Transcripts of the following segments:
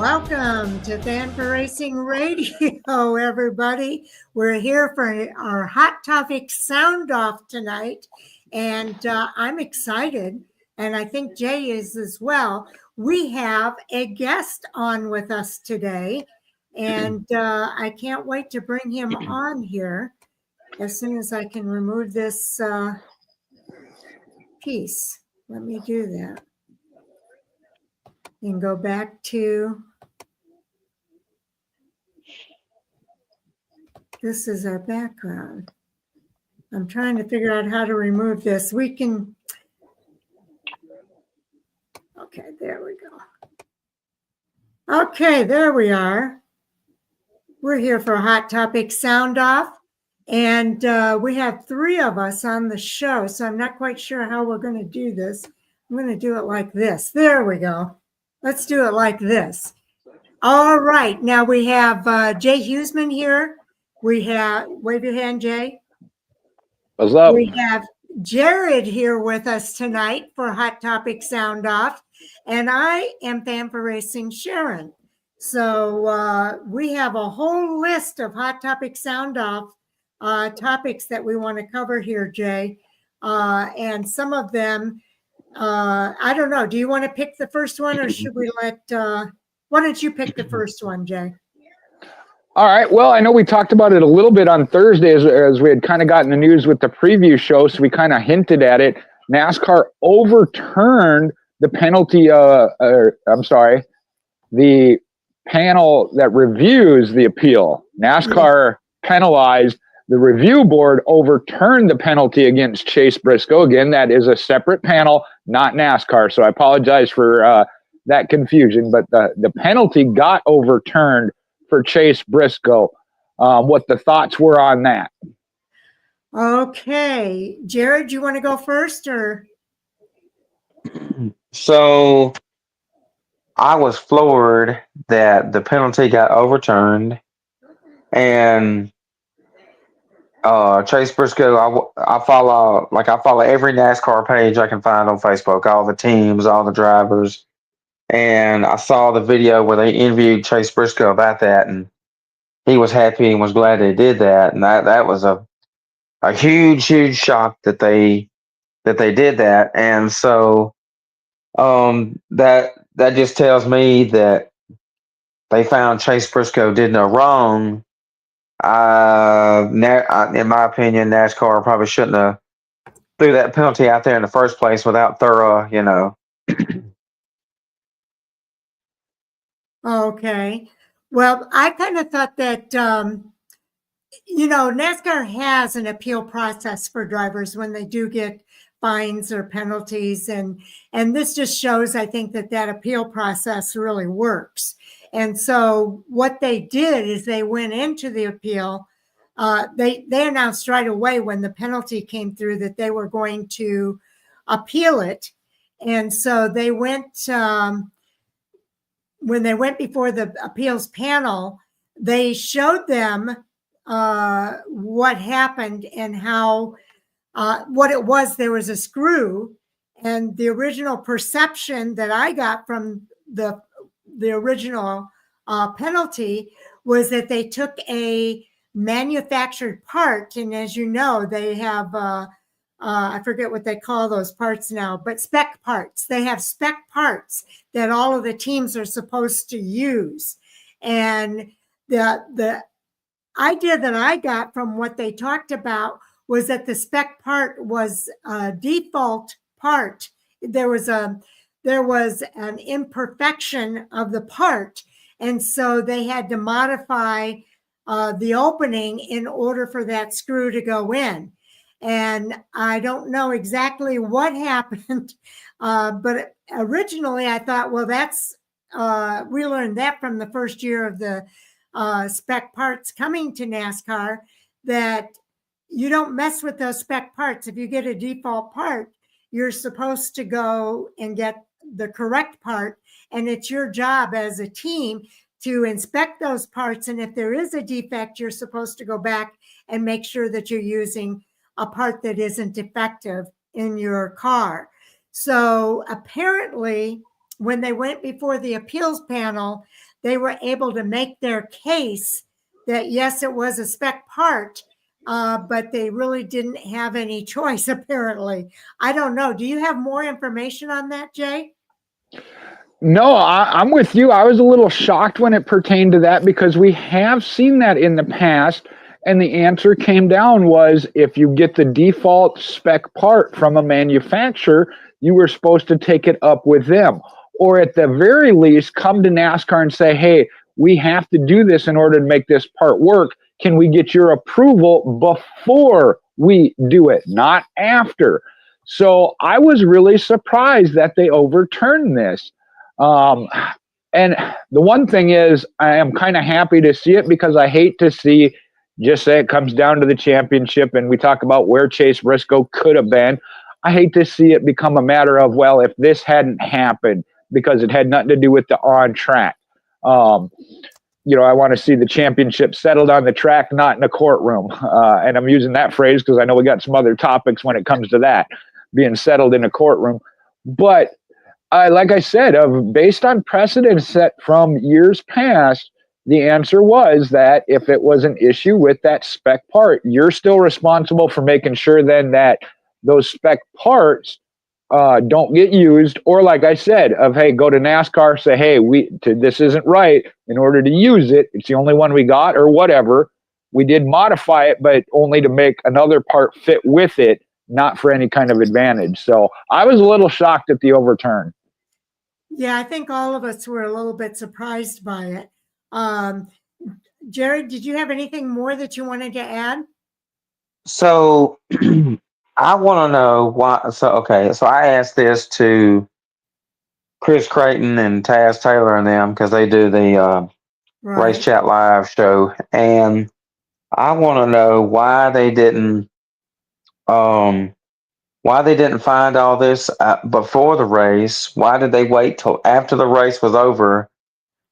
Welcome to Fan for Racing Radio, everybody. We're here for our Hot Topic Sound Off tonight, and I'm excited, and I think Jay is as well. We have a guest on with us today, and I can't wait to bring him on here as soon as I can remove this piece. Let me do that. And go back to, this is our background. I'm trying to figure out how to remove this. We can, okay, there we go. Okay, there we are. We're here for Hot Topic Sound Off, and we have three of us on the show, so I'm not quite sure how we're going to do this. I'm going to do it like this. There we go. Let's do it like this. All right. Now we have Jay Huseman here. We have, wave your hand, Jay. What's up? We have Jared here with us tonight for Hot Topic Sound Off. And I am Fan for Racing Sharon. So we have a whole list of Hot Topic Sound Off topics that we want to cover here, Jay. And some of them, I don't know. Do you want to pick the first one, or should we let, why don't you pick the first one, Jay? All right. Well, I know we talked about it a little bit on Thursday as we had kind of gotten the news with the preview show, so we kind of hinted at it. NASCAR overturned the penalty, the panel that reviews the appeal. NASCAR penalized. The review board overturned the penalty against Chase Briscoe. Again, that is a separate panel, not NASCAR. So I apologize for that confusion. But the penalty got overturned for Chase Briscoe. What the thoughts were on that? Okay. Jared, you want to go first, or? So I was floored that the penalty got overturned, and Chase Briscoe, I follow every NASCAR page I can find on Facebook, all the teams, all the drivers, and I saw the video where they interviewed Chase Briscoe about that, and he was happy and was glad they did that, and that was a huge shock that they did that, and so that just tells me that they found Chase Briscoe did no wrong. In my opinion, NASCAR probably shouldn't have threw that penalty out there in the first place without thorough, Okay. Well, I kind of thought that, NASCAR has an appeal process for drivers when they do get fines or penalties. And this just shows, I think, that appeal process really works. And so what they did is they went into the appeal. They announced right away when the penalty came through that they were going to appeal it. And so they went, when they went before the appeals panel, they showed them what happened and how, what it was. There was a screw, and the original perception that I got from the original penalty was that they took a manufactured part, and as you know, they have I forget what they call those parts now, but spec parts. They have spec parts that all of the teams are supposed to use, and the idea that I got from what they talked about was that the spec part was a default part. There was an imperfection of the part, and so they had to modify the opening in order for that screw to go in. And I don't know exactly what happened, but originally I thought, well, that's we learned that from the first year of the spec parts coming to NASCAR, that you don't mess with those spec parts. If you get a default part, you're supposed to go and get the correct part, and it's your job as a team to inspect those parts. And if there is a defect, you're supposed to go back and make sure that you're using a part that isn't defective in your car. So apparently, when they went before the appeals panel, they were able to make their case that yes, it was a spec part, but they really didn't have any choice, apparently. I don't know. Do you have more information on that, Jay? No, I'm with you. I was a little shocked when it pertained to that because we have seen that in the past. And the answer came down was if you get the default spec part from a manufacturer, you were supposed to take it up with them. Or at the very least, come to NASCAR and say, hey, we have to do this in order to make this part work. Can we get your approval before we do it, not after? So I was really surprised that they overturned this. And the one thing is, I am kind of happy to see it because I hate to see, just say it comes down to the championship and we talk about where Chase Briscoe could have been. I hate to see it become a matter of, well, if this hadn't happened, because it had nothing to do with the on track. You know, I want to see the championship settled on the track, not in a courtroom. And I'm using that phrase because I know we got some other topics when it comes to that being settled in a courtroom. But like I said, based on precedent set from years past, the answer was that if it was an issue with that spec part, you're still responsible for making sure then that those spec parts don't get used. Or like I said, hey, go to NASCAR, say, hey, this isn't right. In order to use it, it's the only one we got or whatever. We did modify it, but only to make another part fit with it, not for any kind of advantage. So I was a little shocked at the overturn. Yeah, I think all of us were a little bit surprised by it. Jared, did you have anything more that you wanted to add? So I want to know why. So, okay. So I asked this to Chris Creighton and Taz Taylor and them because they do the Race Chat Live show. And I want to know why they didn't find all this before the race. Why did they wait till after the race was over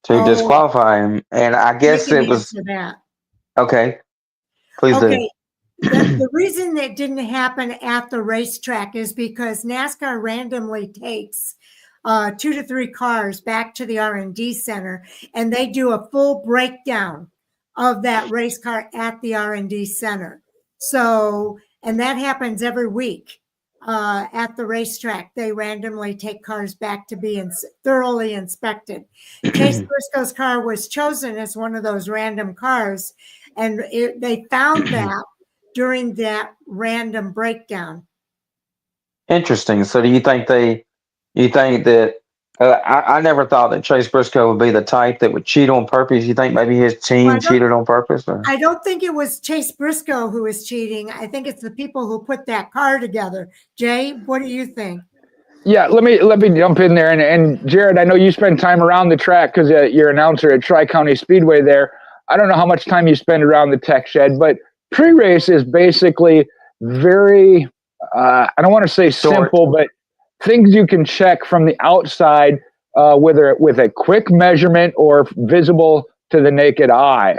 to disqualify him? And I guess it was that. Okay. Please do. The reason that didn't happen at the racetrack is because NASCAR randomly takes 2 to 3 cars back to the R&D center, and they do a full breakdown of that race car at the R&D center. So, and that happens every week at the racetrack. They randomly take cars back to be thoroughly inspected. Chase Briscoe's car was chosen as one of those random cars, and they found that during that random breakdown. Interesting. So do you think that I never thought that Chase Briscoe would be the type that would cheat on purpose. You think maybe his team cheated on purpose? Or? I don't think it was Chase Briscoe who was cheating. I think it's the people who put that car together. Jay, what do you think? Yeah, let me jump in there. And Jared, I know you spend time around the track because you're announcer at Tri-County Speedway there. I don't know how much time you spend around the tech shed, but pre-race is basically very, I don't want to say simple, but things you can check from the outside, whether with a quick measurement or visible to the naked eye.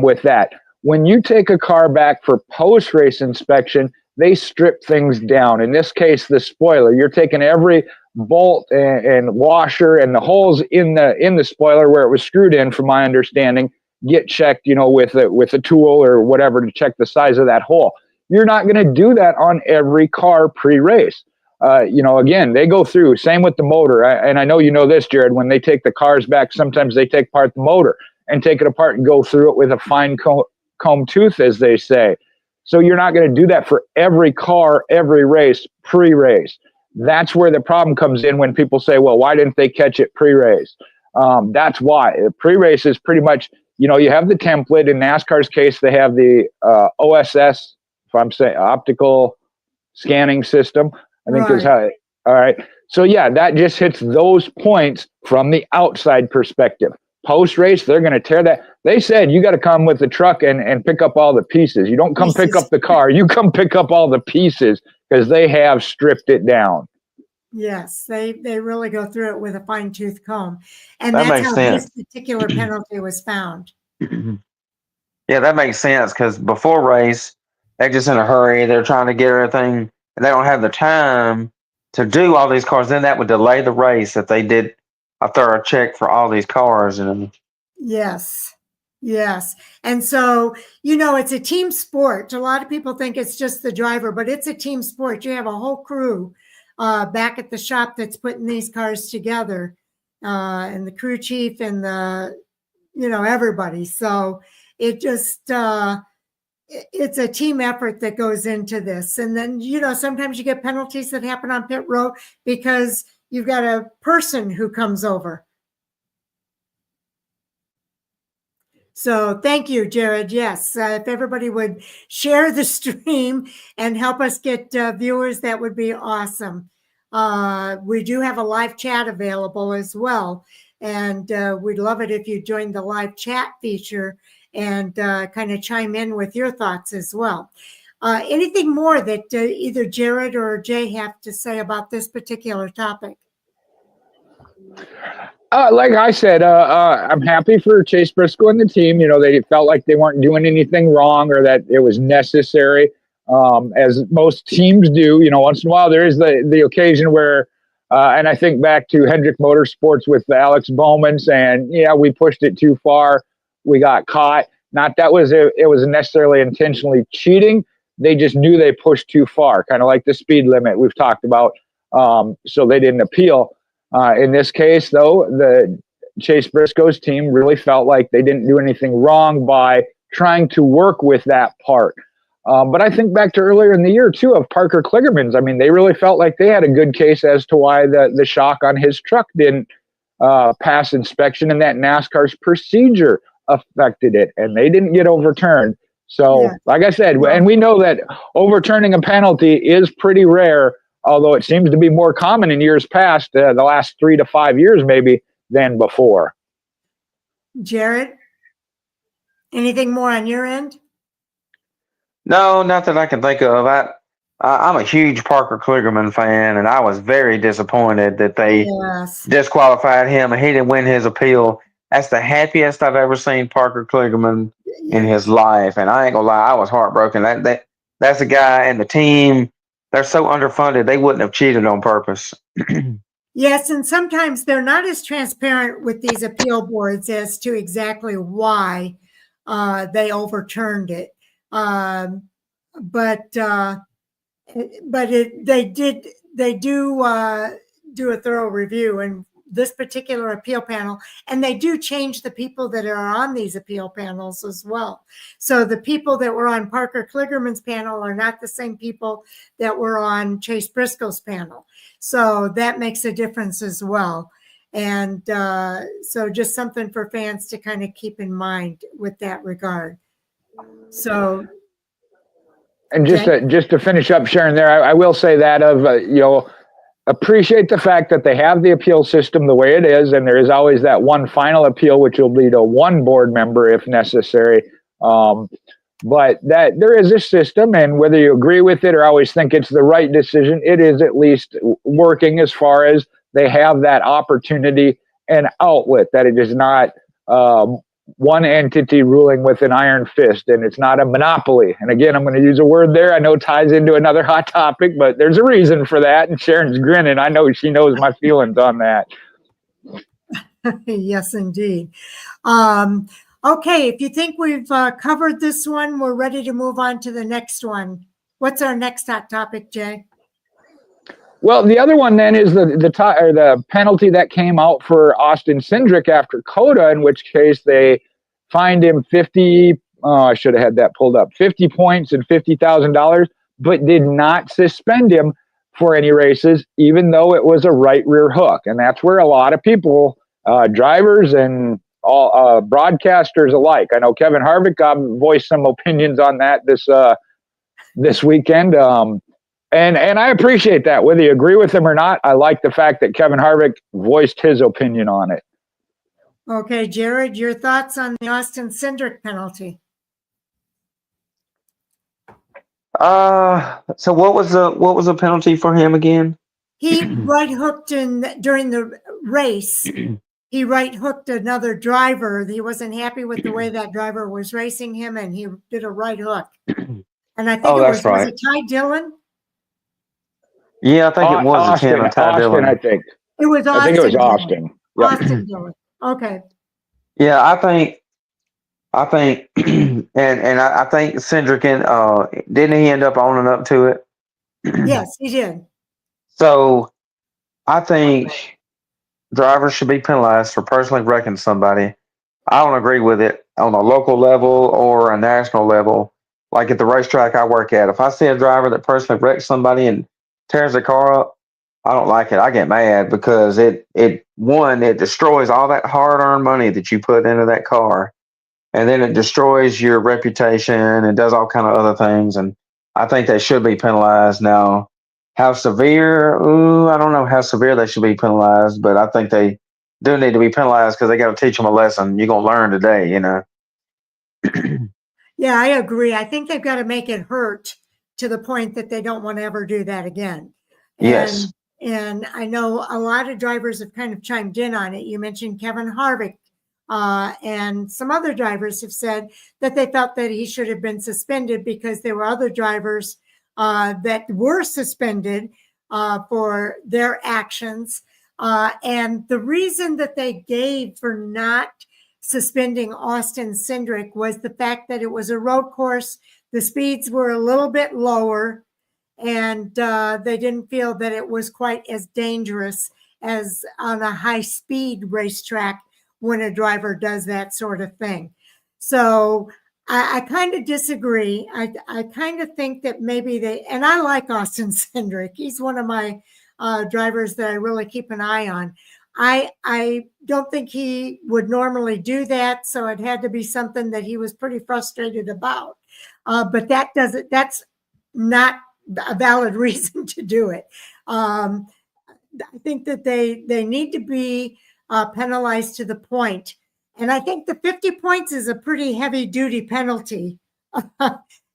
With that, when you take a car back for post-race inspection, they strip things down. In this case, the spoiler. You're taking every bolt and washer and the holes in the spoiler where it was screwed in, from my understanding, get checked, with a tool or whatever to check the size of that hole. You're not going to do that on every car pre-race. Again, they go through, same with the motor. And I know you know this, Jared, when they take the cars back, sometimes they take apart the motor and take it apart and go through it with a fine comb tooth, as they say. So you're not going to do that for every car, every race, pre-race. That's where the problem comes in when people say, well, why didn't they catch it pre-race? That's why. Pre-race is pretty much, you have the template. In NASCAR's case, they have the OSS, if I'm saying optical scanning system, I think is how all right. So yeah, that just hits those points from the outside perspective. Post-race, they're going to tear that. They said you got to come with the truck and pick up all the pieces. You don't come pick up the car. You come pick up all the pieces because they have stripped it down. Yes, they really go through it with a fine-tooth comb. And that's how sense. This particular penalty was found. Yeah, that makes sense because before race, they're just in a hurry. They're trying to get everything, and they don't have the time to do all these cars. Then that would delay the race if they did a thorough check for all these cars. And Yes. Yes. And so, it's a team sport. A lot of people think it's just the driver, but it's a team sport. You have a whole crew back at the shop that's putting these cars together, and the crew chief and everybody. So it just, it's a team effort that goes into this. And then, sometimes you get penalties that happen on pit road because you've got a person who comes over. So thank you, Jared. Yes, if everybody would share the stream and help us get viewers, that would be awesome. We do have a live chat available as well. And we'd love it if you joined the live chat feature and kind of chime in with your thoughts as well. Anything more that either Jared or Jay have to say about this particular topic? Like I said, I'm happy for Chase Briscoe and the team. They felt like they weren't doing anything wrong or that it was necessary, as most teams do. Once in a while there is the occasion where, and I think back to Hendrick Motorsports with Alex Bowman saying, "Yeah, we pushed it too far, we got caught." Not that it was necessarily intentionally cheating. They just knew they pushed too far, kind of like the speed limit we've talked about. So they didn't appeal. In this case, though, the Chase Briscoe's team really felt like they didn't do anything wrong by trying to work with that part. But I think back to earlier in the year, too, of Parker Kligerman's. I mean, they really felt like they had a good case as to why the shock on his truck didn't pass inspection, and that NASCAR's procedure affected it, and they didn't get overturned. So, like I said, and we know that overturning a penalty is pretty rare, although it seems to be more common in years past, the last 3 to 5 years maybe, than before. Jared, anything more on your end? No, not that I can think of. I'm a huge Parker Kligerman fan, and I was very disappointed that they disqualified him and he didn't win his appeal. That's the happiest I've ever seen Parker Kligerman in his life, and I ain't gonna lie, I was heartbroken. That's a guy and the team. They're so underfunded, they wouldn't have cheated on purpose. Yes, and sometimes they're not as transparent with these appeal boards as to exactly why they overturned it. But they do a thorough review in this particular appeal panel, and they do change the people that are on these appeal panels as well. So the people that were on Parker Kligerman's panel are not the same people that were on Chase Briscoe's panel. So that makes a difference as well. And so just something for fans to kind of keep in mind with that regard. So, and just to finish up, Sharon, there, I will say that appreciate the fact that they have the appeal system the way it is, and there is always that one final appeal, which will lead to one board member if necessary. But that there is a system, and whether you agree with it or always think it's the right decision, it is at least working as far as they have that opportunity and outlet, that it is not one entity ruling with an iron fist, and it's not a monopoly. And again, I'm going to use a word there I know ties into another hot topic, but there's a reason for that, and Sharon's grinning. I know she knows my feelings on that. Yes, indeed. Okay, if you think we've covered this one, we're ready to move on to the next one. What's our next hot topic, Jay? Well, the other one then is the penalty that came out for Austin Cindric after COTA, in which case they fined him 50. I should have had that pulled up. 50 points and $50,000, but did not suspend him for any races, even though it was a right rear hook. And that's where a lot of people, drivers and all broadcasters alike. I know Kevin Harvick voiced some opinions on that this weekend. And I appreciate that. Whether you agree with him or not, I like the fact that Kevin Harvick voiced his opinion on it. Okay, Jared, your thoughts on the Austin Cindric penalty? So what was the penalty for him again? He right hooked during the race. He right hooked another driver. He wasn't happy with the way that driver was racing him, and he did a right hook. And I think was it Ty Dillon? Yeah, I think it was Austin, Ty Dillon. I think. It was Austin. I think it was Austin. Yep. Austin Dillon. Okay. Yeah, I think, and I think Cindric didn't he end up owning up to it? Yes, he did. So I think drivers should be penalized for personally wrecking somebody. I don't agree with it on a local level or a national level. Like at the racetrack I work at, if I see a driver that personally wrecks somebody and tears the car up, I don't like it. I get mad because it destroys all that hard earned money that you put into that car, and then it destroys your reputation and does all kind of other things. And I think they should be penalized. Now, how severe? Ooh, I don't know how severe they should be penalized, but I think they do need to be penalized because they got to teach them a lesson. You're gonna learn today, you know. Yeah, I agree. I think they've got to make it hurt to the point that they don't want to ever do that again. Yes. And I know a lot of drivers have kind of chimed in on it. You mentioned Kevin Harvick, and some other drivers have said that they felt that he should have been suspended because there were other drivers that were suspended for their actions. And the reason that they gave for not suspending Austin Cindric was the fact that it was a road course. The speeds were a little bit lower, and they didn't feel that it was quite as dangerous as on a high-speed racetrack when a driver does that sort of thing. So I kind of disagree. I kind of think that maybe and I like Austin Cindric. He's one of my drivers that I really keep an eye on. I don't think he would normally do that, so it had to be something that he was pretty frustrated about. But that's not a valid reason to do it. I think that they need to be penalized to the point. And I think the 50 points is a pretty heavy duty penalty.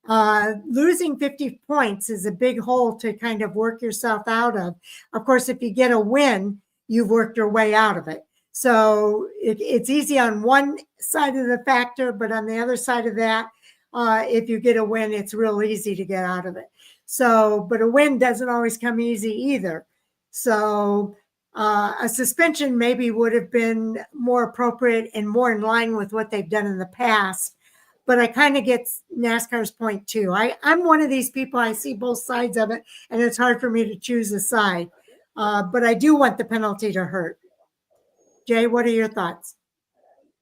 Losing 50 points is a big hole to kind of work yourself out of. Of course, if you get a win, you've worked your way out of it. So it's easy on one side of the factor, but on the other side of that, if you get a win, it's real easy to get out of it. So, but a win doesn't always come easy either. So a suspension maybe would have been more appropriate and more in line with what they've done in the past. But I kind of get NASCAR's point too. I'm one of these people, I see both sides of it, and it's hard for me to choose a side. But I do want the penalty to hurt. Jay, what are your thoughts?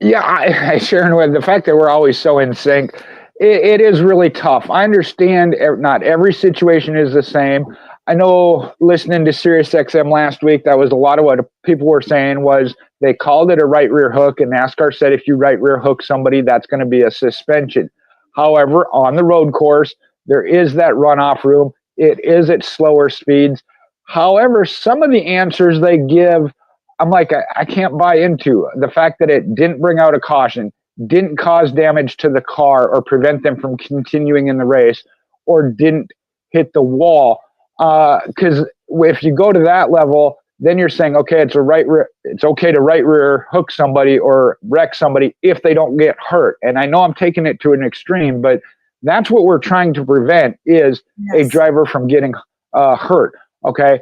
Yeah, I Sharon, with the fact that we're always so in sync, it is really tough. I understand not every situation is the same. I know listening to SiriusXM last week, that was a lot of what people were saying was they called it a right rear hook, and NASCAR said if you right rear hook somebody, that's going to be a suspension. However, on the road course, there is that runoff room. It is at slower speeds. However, some of the answers they give, I'm like, I can't buy into the fact that it didn't bring out a caution, didn't cause damage to the car or prevent them from continuing in the race, or didn't hit the wall. Because if you go to that level, then you're saying, okay, it's okay to right rear hook somebody or wreck somebody if they don't get hurt. And I know I'm taking it to an extreme, but that's what we're trying to prevent is a driver from getting hurt. Okay.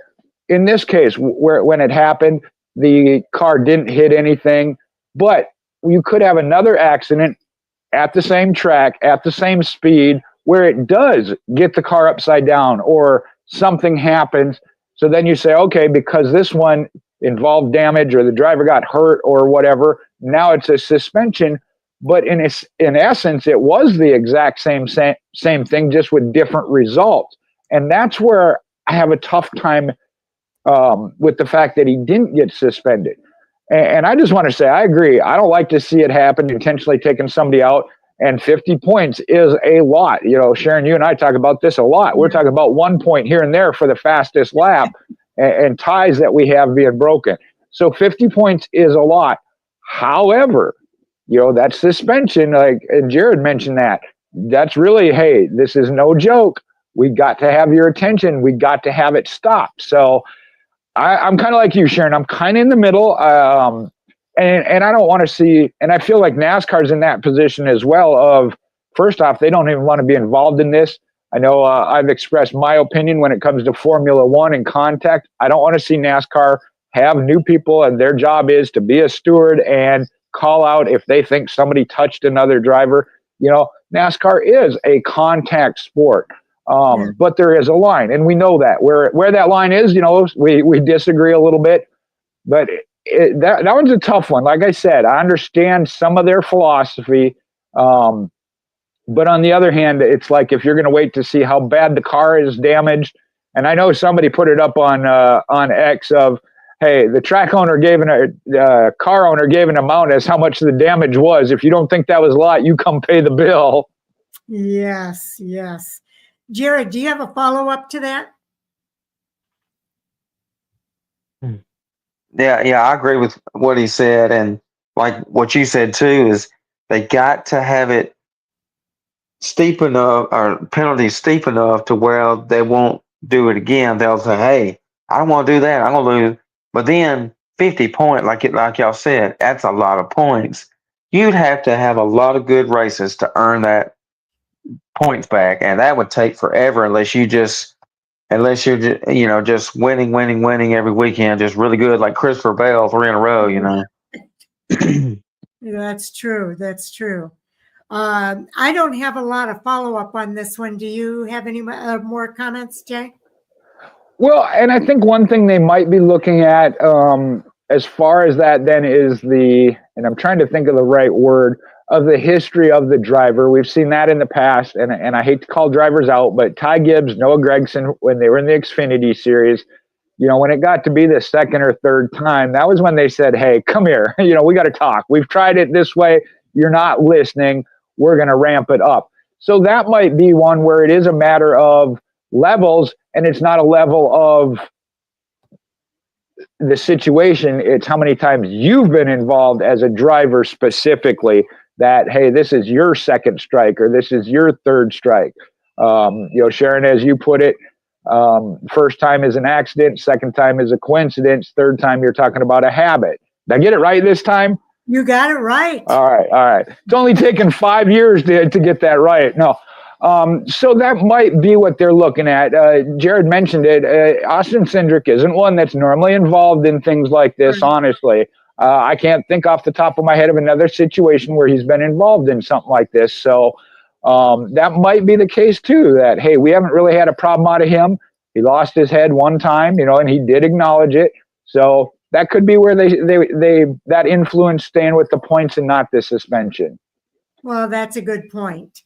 In this case, when it happened, the car didn't hit anything, but you could have another accident at the same track, at the same speed, where it does get the car upside down or something happens. So then you say, okay, because this one involved damage or the driver got hurt or whatever, now it's a suspension. But in essence, it was the exact same thing, just with different results. And that's where I have a tough time with the fact that he didn't get suspended. And I just want to say, I agree. I don't like to see it happen, intentionally taking somebody out. And 50 points is a lot. You know, Sharon, you and I talk about this a lot. We're talking about 1 point here and there for the fastest lap and ties that we have being broken. So 50 points is a lot. However, you know, that suspension, like, and Jared mentioned that, that's really, hey, this is no joke. We got to have your attention. We got to have it stopped. So I'm kind of like you, Sharon. I'm kind of in the middle. And I don't want to see, and I feel like NASCAR's in that position as well of, first off, they don't even want to be involved in this. I know I've expressed my opinion when it comes to Formula One and contact. I don't want to see NASCAR have new people, and their job is to be a steward and call out if they think somebody touched another driver. NASCAR is a contact sport. But there is a line, and we know that. Where that line is, we disagree a little bit, but that one's a tough one. Like I said, I understand some of their philosophy, but on the other hand, it's like if you're going to wait to see how bad the car is damaged, and I know somebody put it up on X of, hey, the track owner car owner gave an amount as how much the damage was. If you don't think that was a lot, you come pay the bill. Yes. Jared, do you have a follow-up to that? Yeah, I agree with what he said. And like what you said too, is they got to have it steep enough, or penalties steep enough to where they won't do it again. They'll say, hey, I don't want to do that. I'm going to lose. But then 50 points, like y'all said, that's a lot of points. You'd have to have a lot of good races to earn that points back, and that would take forever unless you're just winning every weekend, just really good, like Christopher Bell 3 in a row. That's true. I don't have a lot of follow-up on this one. Do you have any more comments, Jay? Well, and I think one thing they might be looking at as far as that then is and I'm trying to think of the right word, of the history of the driver. We've seen that in the past, and I hate to call drivers out, but Ty Gibbs, Noah Gragson, when they were in the Xfinity series, when it got to be the second or third time, that was when they said, hey, come here, we got to talk. We've tried it this way. You're not listening. We're going to ramp it up. So that might be one where it is a matter of levels, and it's not a level of the situation. It's how many times you've been involved as a driver specifically that, hey, this is your second strike or this is your third strike. Sharon, as you put it, first time is an accident, second time is a coincidence, third time you're talking about a habit. Did I get it right this time? You got it right. All right. It's only taken 5 years to get that right. No. So that might be what they're looking at. Jared mentioned it. Austin Cindric isn't one that's normally involved in things like this, honestly. I can't think off the top of my head of another situation where he's been involved in something like this. So that might be the case too, that, hey, we haven't really had a problem out of him. He lost his head one time, and he did acknowledge it. So that could be where they that influence staying with the points and not the suspension. Well, that's a good point.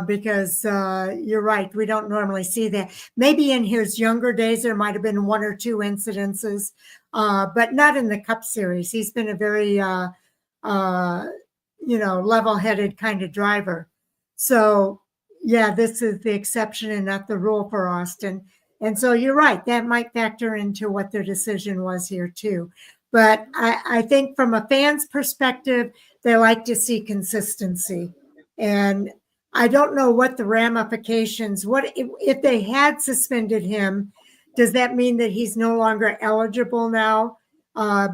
Because you're right. We don't normally see that. Maybe in his younger days, there might have been 1 or 2 incidences, but not in the Cup Series. He's been a very, level-headed kind of driver. So, yeah, this is the exception and not the rule for Austin. And so you're right. That might factor into what their decision was here, too. But I think from a fan's perspective, they like to see consistency. And I don't know what the ramifications, if they had suspended him, does that mean that he's no longer eligible now?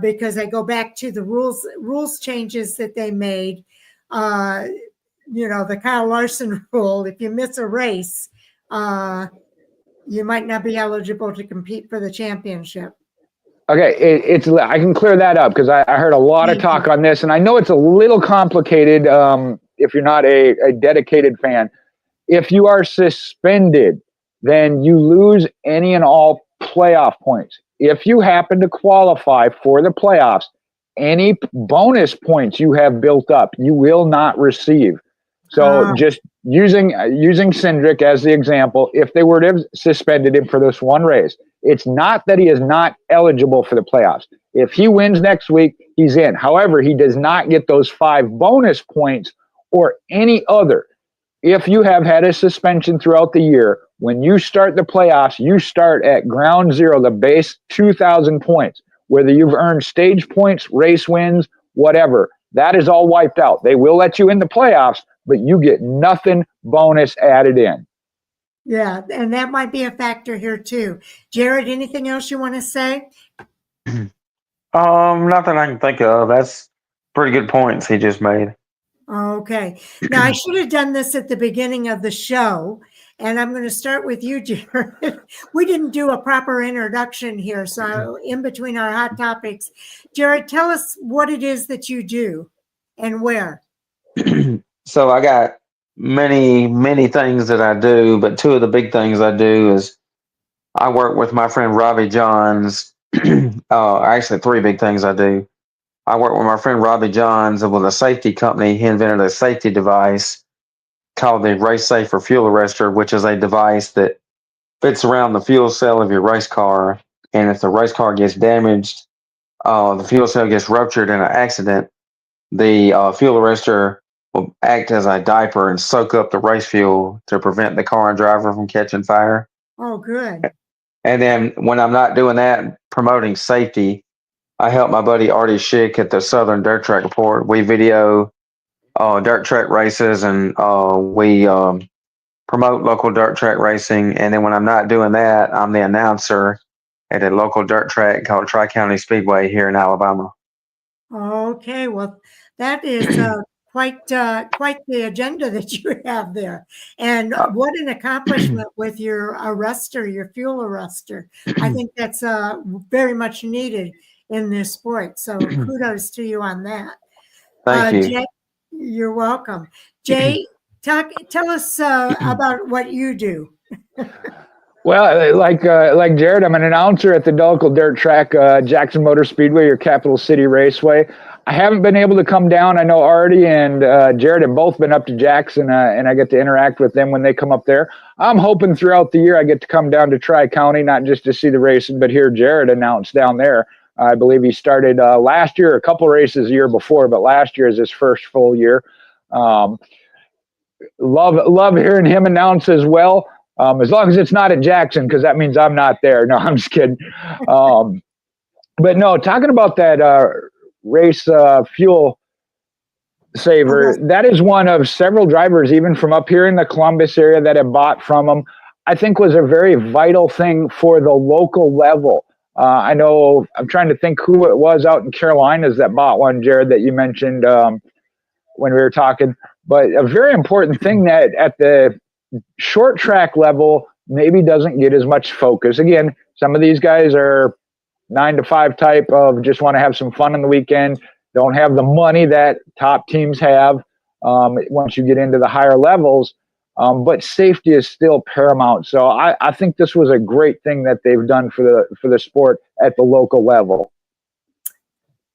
Because I go back to the rules changes that they made. The Kyle Larson rule, if you miss a race, you might not be eligible to compete for the championship. Okay, I can clear that up because I heard a lot of talk on this, and I know it's a little complicated if you're not a dedicated fan. If you are suspended, then you lose any and all playoff points. If you happen to qualify for the playoffs, any bonus points you have built up, you will not receive. So just using Cindric as the example, if they were to have suspended him for this one race, it's not that he is not eligible for the playoffs. If he wins next week, he's in. However, he does not get those 5 bonus points or any other. If you have had a suspension throughout the year, when you start the playoffs, you start at ground zero, the base 2,000 points. Whether you've earned stage points, race wins, whatever, that is all wiped out. They will let you in the playoffs, but you get nothing bonus added in. Yeah, and that might be a factor here too. Jared, anything else you want to say? Nothing I can think of. That's pretty good points he just made. Okay. Now, I should have done this at the beginning of the show, and I'm going to start with you, Jared. We didn't do a proper introduction here, so in between our hot topics, Jared, tell us what it is that you do and where. So I got many things that I do, but two of the big things I do is I work with my friend Robbie Johns. Actually, three big things I do. I work with my friend Robbie Johns with a safety company. He invented a safety device called the Race Safer Fuel Arrestor, which is a device that fits around the fuel cell of your race car. And if the race car gets damaged, the fuel cell gets ruptured in an accident, the fuel arrestor will act as a diaper and soak up the race fuel to prevent the car and driver from catching fire. Oh, good. And then when I'm not doing that, promoting safety, I help my buddy Artie Schick at the Southern Dirt Track Report. We video dirt track races, and we promote local dirt track racing. And then when I'm not doing that, I'm the announcer at a local dirt track called Tri-County Speedway here in Alabama. Okay, well, that is quite the agenda that you have there, and what an accomplishment with your arrestor, your fuel arrestor. I think that's very much needed in this sport. So kudos to you on that. Thank you. Jay, you're welcome. Jay, tell us about what you do. Well, like Jared, I'm an announcer at the local dirt track, Jackson Motor Speedway, or Capital City Raceway. I haven't been able to come down. I know Artie and Jared have both been up to Jackson, and I get to interact with them when they come up there. I'm hoping throughout the year I get to come down to Tri-County, not just to see the racing, but hear Jared announce down there. I believe he started last year, a couple races the year before, but last year is his first full year. Love hearing him announce as well. As long as it's not at Jackson, because that means I'm not there. No, I'm just kidding. But no, talking about that race fuel saver, that is one of several drivers, even from up here in the Columbus area, that have bought from them. I think was a very vital thing for the local level. I know, I'm trying to think who it was out in Carolinas that bought one, Jared, that you mentioned when we were talking. But a very important thing that at the short track level maybe doesn't get as much focus. Again, some of these guys are 9 to 5 type of just want to have some fun on the weekend, don't have the money that top teams have once you get into the higher levels. But safety is still paramount. So I think this was a great thing that they've done for the sport at the local level.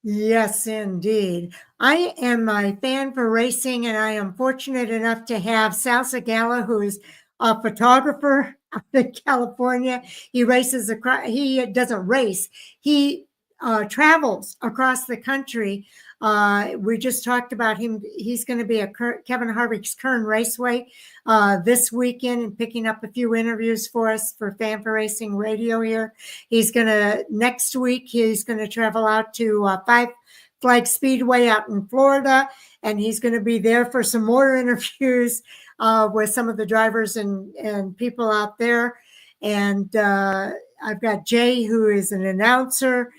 Yes, indeed. I am a fan for racing, and I am fortunate enough to have Sal Segala, who is a photographer out in California. He races across, he doesn't race, he travels across the country. We just talked about him. He's going to be at Kevin Harvick's Kern Raceway this weekend and picking up a few interviews for us for Fan for Racing Radio here. Next week, he's going to travel out to Five Flag Speedway out in Florida, and he's going to be there for some more interviews with some of the drivers and people out there. And I've got Jay, who is an announcer.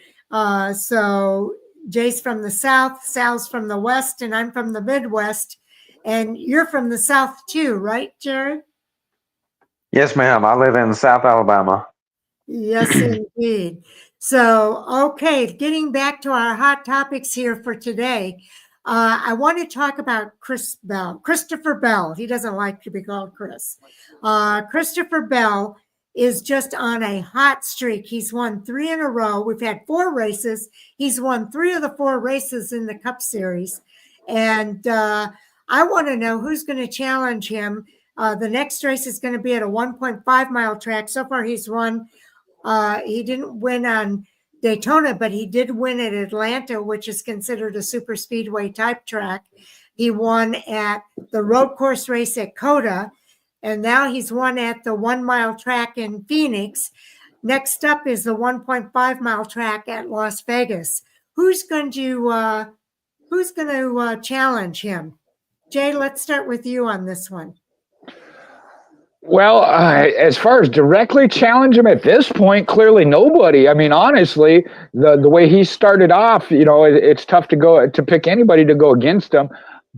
So Jay's from the South, Sal's from the West, and I'm from the Midwest. And you're from the South too, right, Jared? Yes, ma'am. I live in South Alabama. Yes, indeed. So, okay, getting back to our hot topics here for today, I want to talk about Christopher Bell. He doesn't like to be called Chris. Christopher Bell is just on a hot streak. He's won 3 in a row. We've had 4 races. He's won 3 of the 4 races in the Cup Series. And I want to know who's going to challenge him. The next race is going to be at a 1.5 mile track. So far, he's won. He didn't win on Daytona, but he did win at Atlanta, which is considered a super speedway type track. He won at the road course race at COTA. And now he's won at the 1 mile track in Phoenix. Next up is the 1.5 mile track at Las Vegas. Who's going to challenge him? Jay, let's start with you on this one. Well, as far as directly challenge him at this point, clearly nobody. I mean, honestly, the way he started off, it's tough to pick anybody to go against him.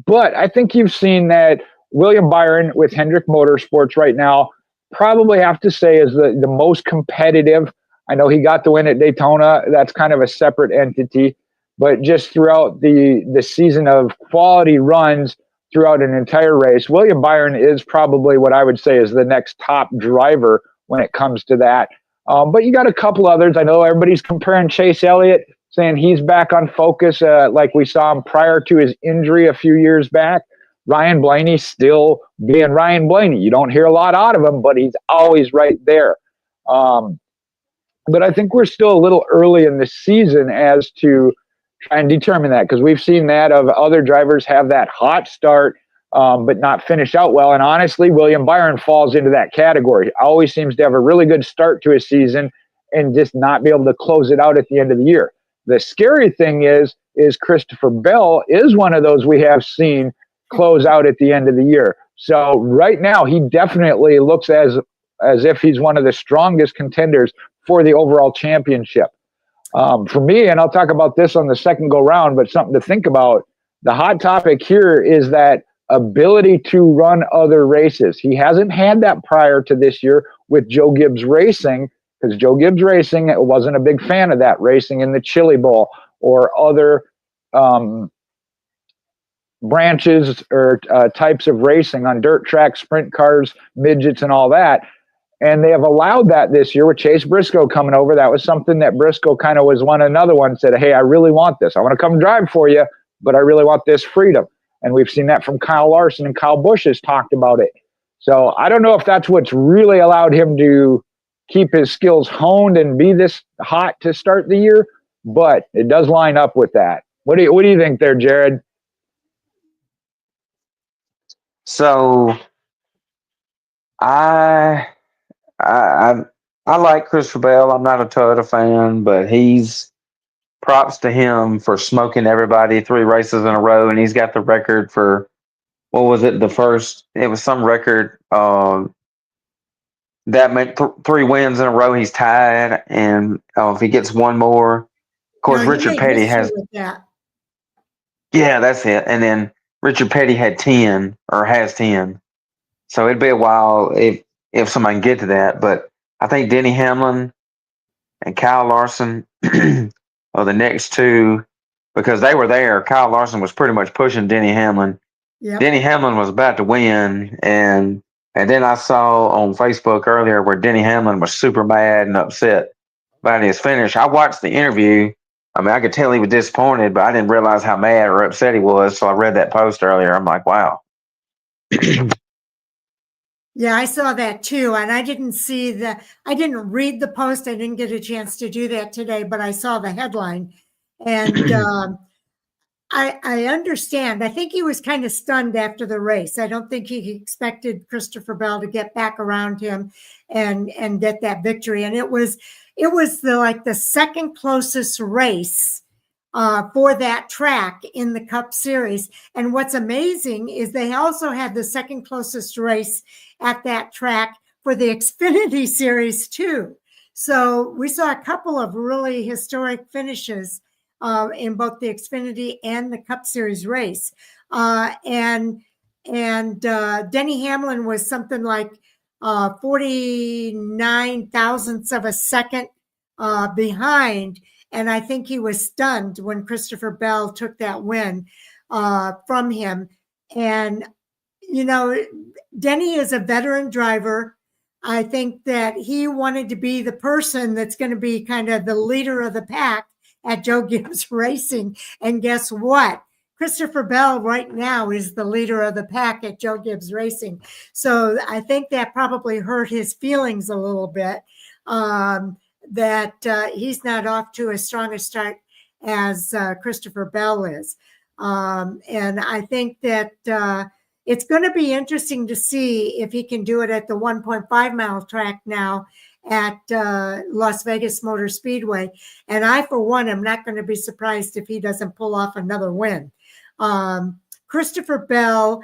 But I think you've seen that William Byron with Hendrick Motorsports right now probably have to say is the most competitive. I know he got the win at Daytona. That's kind of a separate entity. But just throughout the season of quality runs throughout an entire race, William Byron is probably what I would say is the next top driver when it comes to that. But you got a couple others. I know everybody's comparing Chase Elliott, saying he's back on focus like we saw him prior to his injury a few years back. Ryan Blaney still being Ryan Blaney. You don't hear a lot out of him, but he's always right there. But I think we're still a little early in the season as to try and determine that, because we've seen that of other drivers have that hot start, but not finish out well. And honestly, William Byron falls into that category. Always seems to have a really good start to his season and just not be able to close it out at the end of the year. The scary thing is Christopher Bell is one of those we have seen close out at the end of the year. So right now, he definitely looks as if he's one of the strongest contenders for the overall championship. For me, and I'll talk about this on the second go round, but something to think about, the hot topic here is that ability to run other races. He hasn't had that prior to this year with Joe Gibbs Racing, because Joe Gibbs Racing wasn't a big fan of that racing in the Chili Bowl or other branches or types of racing on dirt tracks, sprint cars, midgets, and all that. And they have allowed that this year with Chase Briscoe coming over. That was something that Briscoe kind of was another one said, hey, I really want this. I want to come drive for you, but I really want this freedom. And we've seen that from Kyle Larson, and Kyle Busch has talked about it. So I don't know if that's what's really allowed him to keep his skills honed and be this hot to start the year, but it does line up with that. What do you think there, Jared? So I like Christopher Bell. I'm not a Toyota fan, but he's props to him for smoking everybody 3 races in a row, and he's got the record for what was it? It was some record that meant 3 wins in a row. He's tied, and if he gets one more, of course, Richard Petty has. That. Yeah, that's it. And then Richard Petty had 10 or has 10. So it'd be a while if somebody can get to that. But I think Denny Hamlin and Kyle Larson are the next two, because they were there. Kyle Larson was pretty much pushing Denny Hamlin. Yep. Denny Hamlin was about to win. And then I saw on Facebook earlier where Denny Hamlin was super mad and upset about his finish. I watched the interview. I mean, I could tell he was disappointed, but I didn't realize how mad or upset he was. So I read that post earlier. I'm like, wow. Yeah, I saw that too. And I didn't read the post. I didn't get a chance to do that today, but I saw the headline. And I understand. I think he was kind of stunned after the race. I don't think he expected Christopher Bell to get back around him and get that victory. And it was the second closest race for that track in the Cup Series. And what's amazing is they also had the second closest race at that track for the Xfinity Series too. So we saw a couple of really historic finishes in both the Xfinity and the Cup Series race. And Denny Hamlin was something like 49 thousandths of a second behind. And I think he was stunned when Christopher Bell took that win from him. And, you know, Denny is a veteran driver. I think that he wanted to be the person that's going to be kind of the leader of the pack at Joe Gibbs Racing. And guess what? Christopher Bell right now is the leader of the pack at Joe Gibbs Racing. So I think that probably hurt his feelings a little bit, that he's not off to as strong a start as Christopher Bell is. And I think that it's going to be interesting to see if he can do it at the 1.5 mile track now at Las Vegas Motor Speedway. And I, for one, am not going to be surprised if he doesn't pull off another win. Christopher Bell,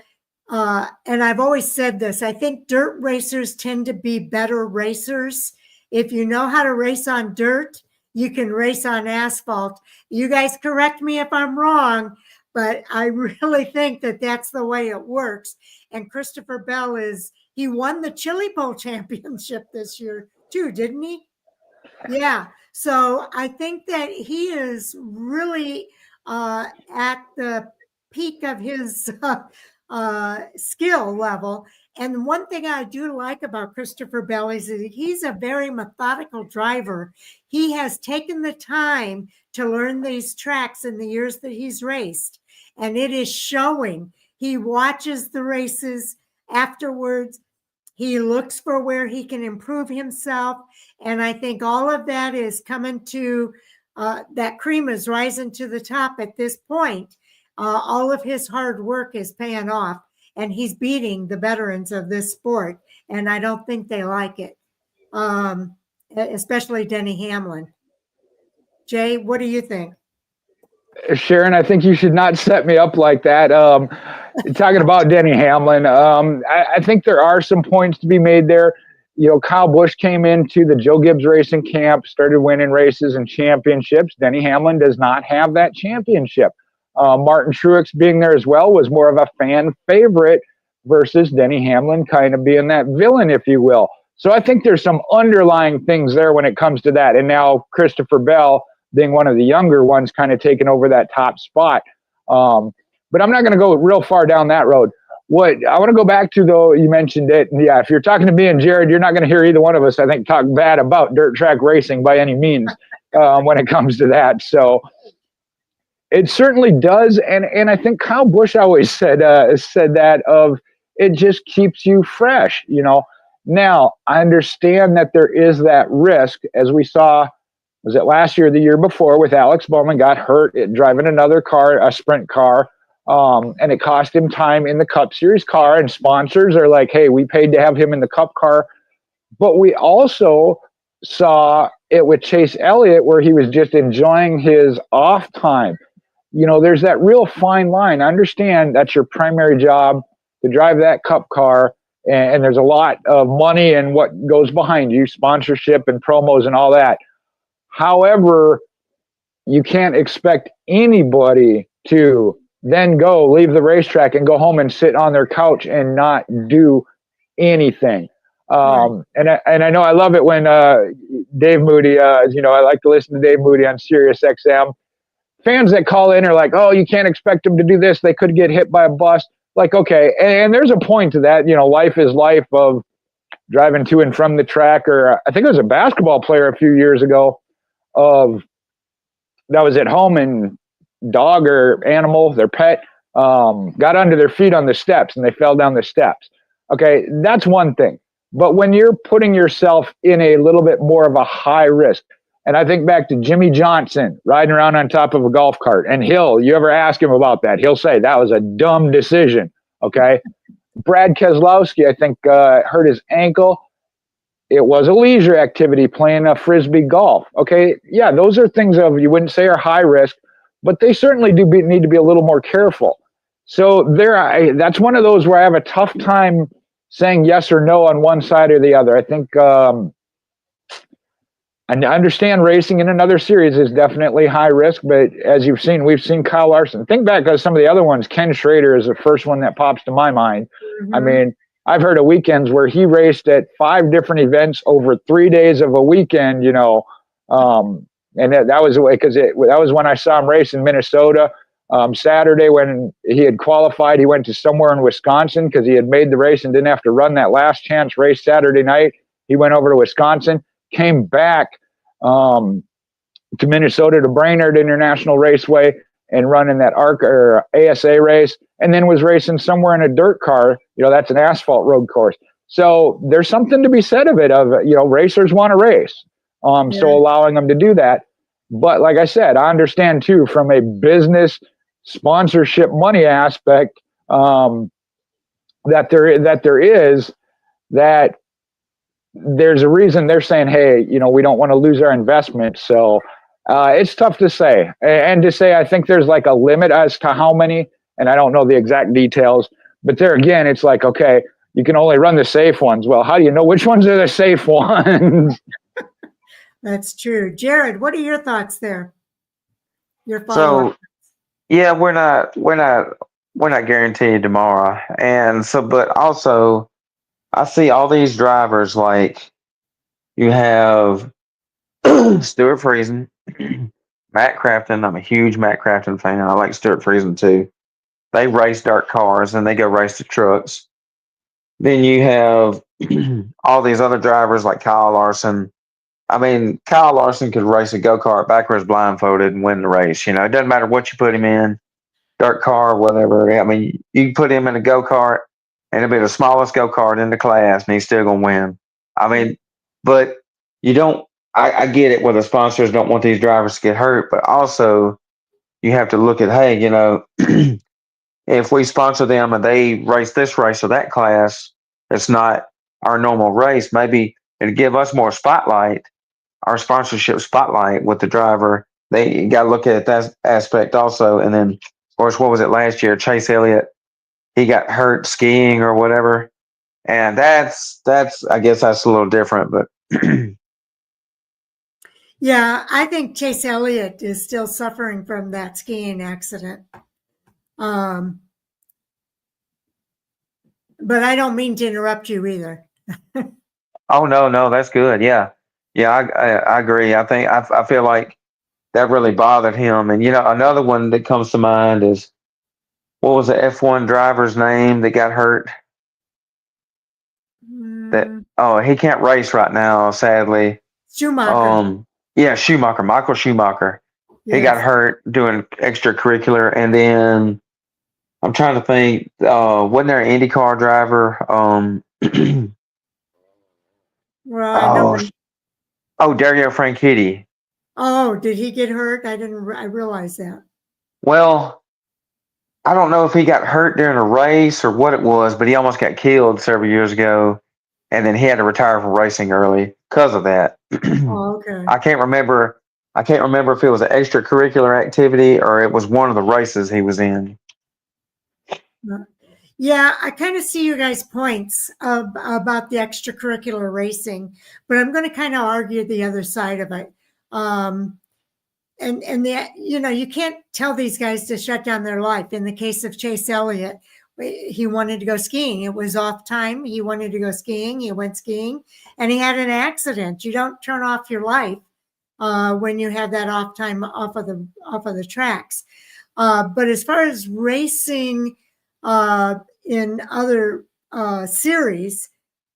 and I've always said this, I think dirt racers tend to be better racers. If you know how to race on dirt, you can race on asphalt. You guys correct me if I'm wrong, but I really think that that's the way it works. And Christopher Bell he won the Chili Bowl championship this year too, didn't he? Yeah. So I think that he is really at the peak of his skill level. And one thing I do like about Christopher Bell is that he's a very methodical driver. He has taken the time to learn these tracks in the years that he's raced, and it is showing. He watches the races afterwards. He looks for where he can improve himself. And I think all of that is coming to that cream is rising to the top at this point. All of his hard work is paying off, and he's beating the veterans of this sport. And I don't think they like it, especially Denny Hamlin. Jay, what do you think? Sharon, I think you should not set me up like that. Talking about Denny Hamlin, I think there are some points to be made there. You know, Kyle Busch came into the Joe Gibbs Racing camp, started winning races and championships. Denny Hamlin does not have that championship. Martin Truex being there as well was more of a fan favorite versus Denny Hamlin kind of being that villain, if you will. So I think there's some underlying things there when it comes to that. And now Christopher Bell, being one of the younger ones, kind of taking over that top spot. But I'm not going to go real far down that road. What I want to go back to, though, you mentioned it. And yeah, if you're talking to me and Jared, you're not going to hear either one of us, I think, talk bad about dirt track racing by any means when it comes to that. So it certainly does. And I think Kyle Busch always said that of it just keeps you fresh, you know. Now, I understand that there is that risk, as we saw. Was it last year or the year before with Alex Bowman got hurt driving another car, a sprint car, and it cost him time in the Cup Series car, and sponsors are like, hey, we paid to have him in the Cup car. But we also saw it with Chase Elliott where he was just enjoying his off time. You know, there's that real fine line. I understand that's your primary job to drive that Cup car, and there's a lot of money and what goes behind you, sponsorship and promos and all that. However, you can't expect anybody to then leave the racetrack and go home and sit on their couch and not do anything. And I know I love it when Dave Moody, you know, I like to listen to Dave Moody on Sirius XM. Fans that call in are like, oh, you can't expect them to do this. They could get hit by a bus. Like, okay. And there's a point to that. You know, life is life of driving to and from the track. Or I think it was a basketball player a few years ago that was at home, and dog or animal, their pet, got under their feet on the steps and they fell down the steps. Okay, that's one thing. But when you're putting yourself in a little bit more of a high risk, and I think back to Jimmy Johnson riding around on top of a golf cart, and you ever ask him about that, he'll say that was a dumb decision. Okay, Brad Keselowski, I think, hurt his ankle. It was a leisure activity, playing a frisbee golf. Okay, yeah, those are things you wouldn't say are high risk, but they certainly need to be a little more careful. So that's one of those where I have a tough time saying yes or no on one side or the other. I think I understand racing in another series is definitely high risk, but as you've seen, we've seen Kyle Larson. Think back to some of the other ones. Ken Schrader is the first one that pops to my mind. Mm-hmm. I mean, I've heard of weekends where he raced at 5 different events over 3 days of a weekend, you know. And that was the way, because that was when I saw him race in Minnesota. Saturday, when he had qualified, he went to somewhere in Wisconsin because he had made the race and didn't have to run that last chance race Saturday night. He went over to Wisconsin, came back to Minnesota to Brainerd International Raceway and running that ASA race, and then was racing somewhere in a dirt car. You know, that's an asphalt road course. So there's something to be said of it, you know, racers want to race. So allowing them to do that. But like I said, I understand too, from a business sponsorship money aspect, that there's a reason they're saying, hey, you know, we don't want to lose our investment. So it's tough to say. And to say, I think there's like a limit as to how many, and I don't know the exact details, but there again, it's like, okay, you can only run the safe ones. Well, how do you know which ones are the safe ones? That's true. Jared, what are your thoughts there? Your So, follow-up? Yeah, we're not guaranteed tomorrow. And so, but also, I see all these drivers like you have Stuart Friesen, Matt Crafton. I'm a huge Matt Crafton fan. I like Stuart Friesen too. They race dirt cars and they go race the trucks. Then you have all these other drivers like Kyle Larson. I mean, Kyle Larson could race a go kart backwards blindfolded and win the race. You know, it doesn't matter what you put him in, dirt car, whatever. I mean, you can put him in a go kart and it'll be the smallest go kart in the class and he's still going to win. I mean, but you don't, I get it where the sponsors don't want these drivers to get hurt, but also you have to look at, hey, you know, if we sponsor them and they race this race or that class, it's not our normal race. Maybe it'd give us more spotlight, our sponsorship spotlight with the driver. They got to look at that aspect also. And then, of course, what was it last year? Chase Elliott, he got hurt skiing or whatever, and that's I guess that's a little different, but. Yeah, I think Chase Elliott is still suffering from that skiing accident. But I don't mean to interrupt you either. Oh no, that's good. Yeah, I agree. I feel like that really bothered him. And you know, another one that comes to mind is what was the F1 driver's name that got hurt? That he can't race right now, sadly. Schumacher. Yeah, Schumacher, Michael Schumacher. He got Yes. hurt doing extracurricular, and then I'm trying to think. Wasn't there an IndyCar driver? Well, I know. Dario Franchitti. Oh, did he get hurt? I realized that. Well, I don't know if he got hurt during a race or what it was, but he almost got killed several years ago, and then he had to retire from racing early because of that. Oh, okay. I can't remember if it was an extracurricular activity or it was one of the races he was in. Yeah, I kind of see you guys' points about the extracurricular racing, but I'm going to kind of argue the other side of it. And you can't tell these guys to shut down their life. In the case of Chase Elliott, he wanted to go skiing. It was off time. He wanted to go skiing. He went skiing, and he had an accident. You don't turn off your life when you have that off time off of the tracks. But as far as racing in other series,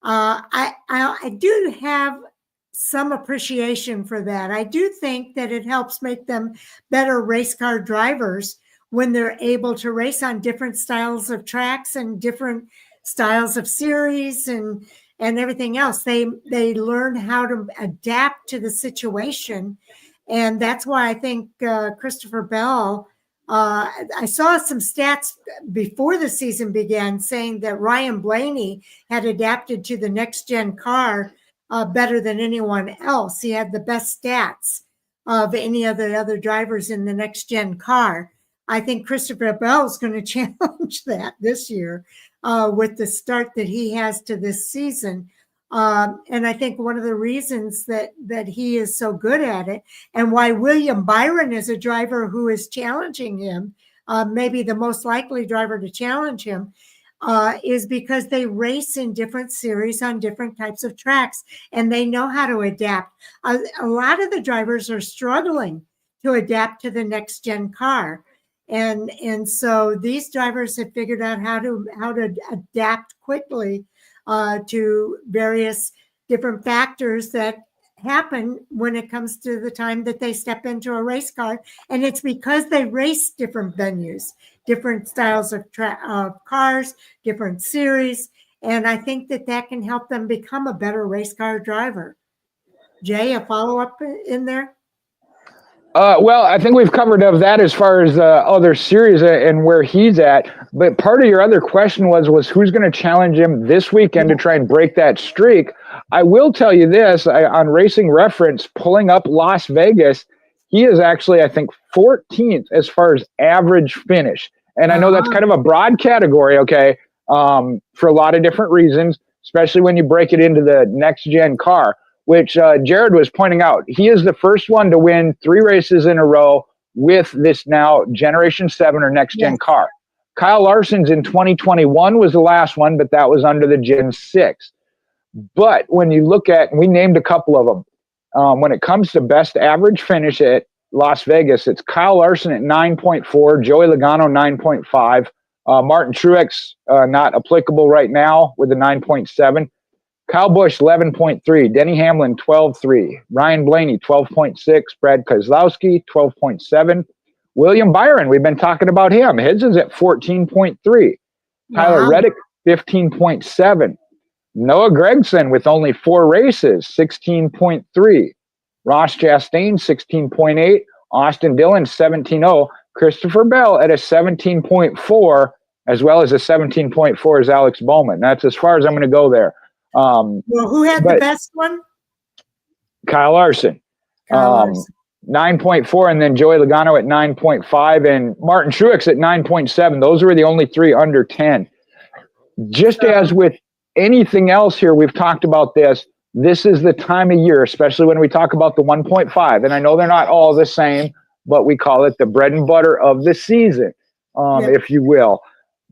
I do have some appreciation for that. I do think that it helps make them better race car drivers when they're able to race on different styles of tracks and different styles of series and everything else. They learn how to adapt to the situation. And that's why I think Christopher Bell, I saw some stats before the season began saying that Ryan Blaney had adapted to the next gen car better than anyone else. He had the best stats of any of the other drivers in the next gen car. I think Christopher Bell is going to challenge that this year with the start that he has to this season. And I think one of the reasons that he is so good at it and why William Byron is a driver who is challenging him, maybe the most likely driver to challenge him, is because they race in different series on different types of tracks and they know how to adapt. A lot of the drivers are struggling to adapt to the next gen car. And so these drivers have figured out how to adapt quickly to various different factors that happen when it comes to the time that they step into a race car. And it's because they race different venues, different styles of cars, different series. And I think that can help them become a better race car driver. Jay, a follow-up in there? Well, I think we've covered of that as far as other series and where he's at. But part of your other question was who's going to challenge him this weekend to try and break that streak. I will tell you this, on Racing Reference, pulling up Las Vegas, he is actually, I think, 14th as far as average finish. And I know that's kind of a broad category, okay, for a lot of different reasons, especially when you break it into the next-gen car, which Jared was pointing out. He is the first one to win 3 races in a row, with this now Generation 7 or next gen Yes. car. Kyle Larson's in 2021 was the last one, but that was under the Gen 6. But when you look at, we named a couple of them. When it comes to best average finish at Las Vegas, it's Kyle Larson at 9.4, Joey Logano 9.5, Martin Truex not applicable right now with a 9.7, Kyle Busch 11.3, Denny Hamlin 12.3, Ryan Blaney 12.6, Brad Keselowski 12.7, William Byron, we've been talking about him. His is at 14.3, Tyler Wow. Reddick 15.7. Noah Gragson with only 4 races, 16.3. Ross Chastain, 16.8. Austin Dillon, 17.0. Christopher Bell at a 17.4, as well as a 17.4 is Alex Bowman. That's as far as I'm going to go there. Well, who had the best one? Kyle Larson. Kyle Larson. 9.4, and then Joey Logano at 9.5, and Martin Truex at 9.7. Those were the only 3 under 10. Just as with anything else here, we've talked about this. This is the time of year, especially when we talk about the 1.5. And I know they're not all the same, but we call it the bread and butter of the season, if you will,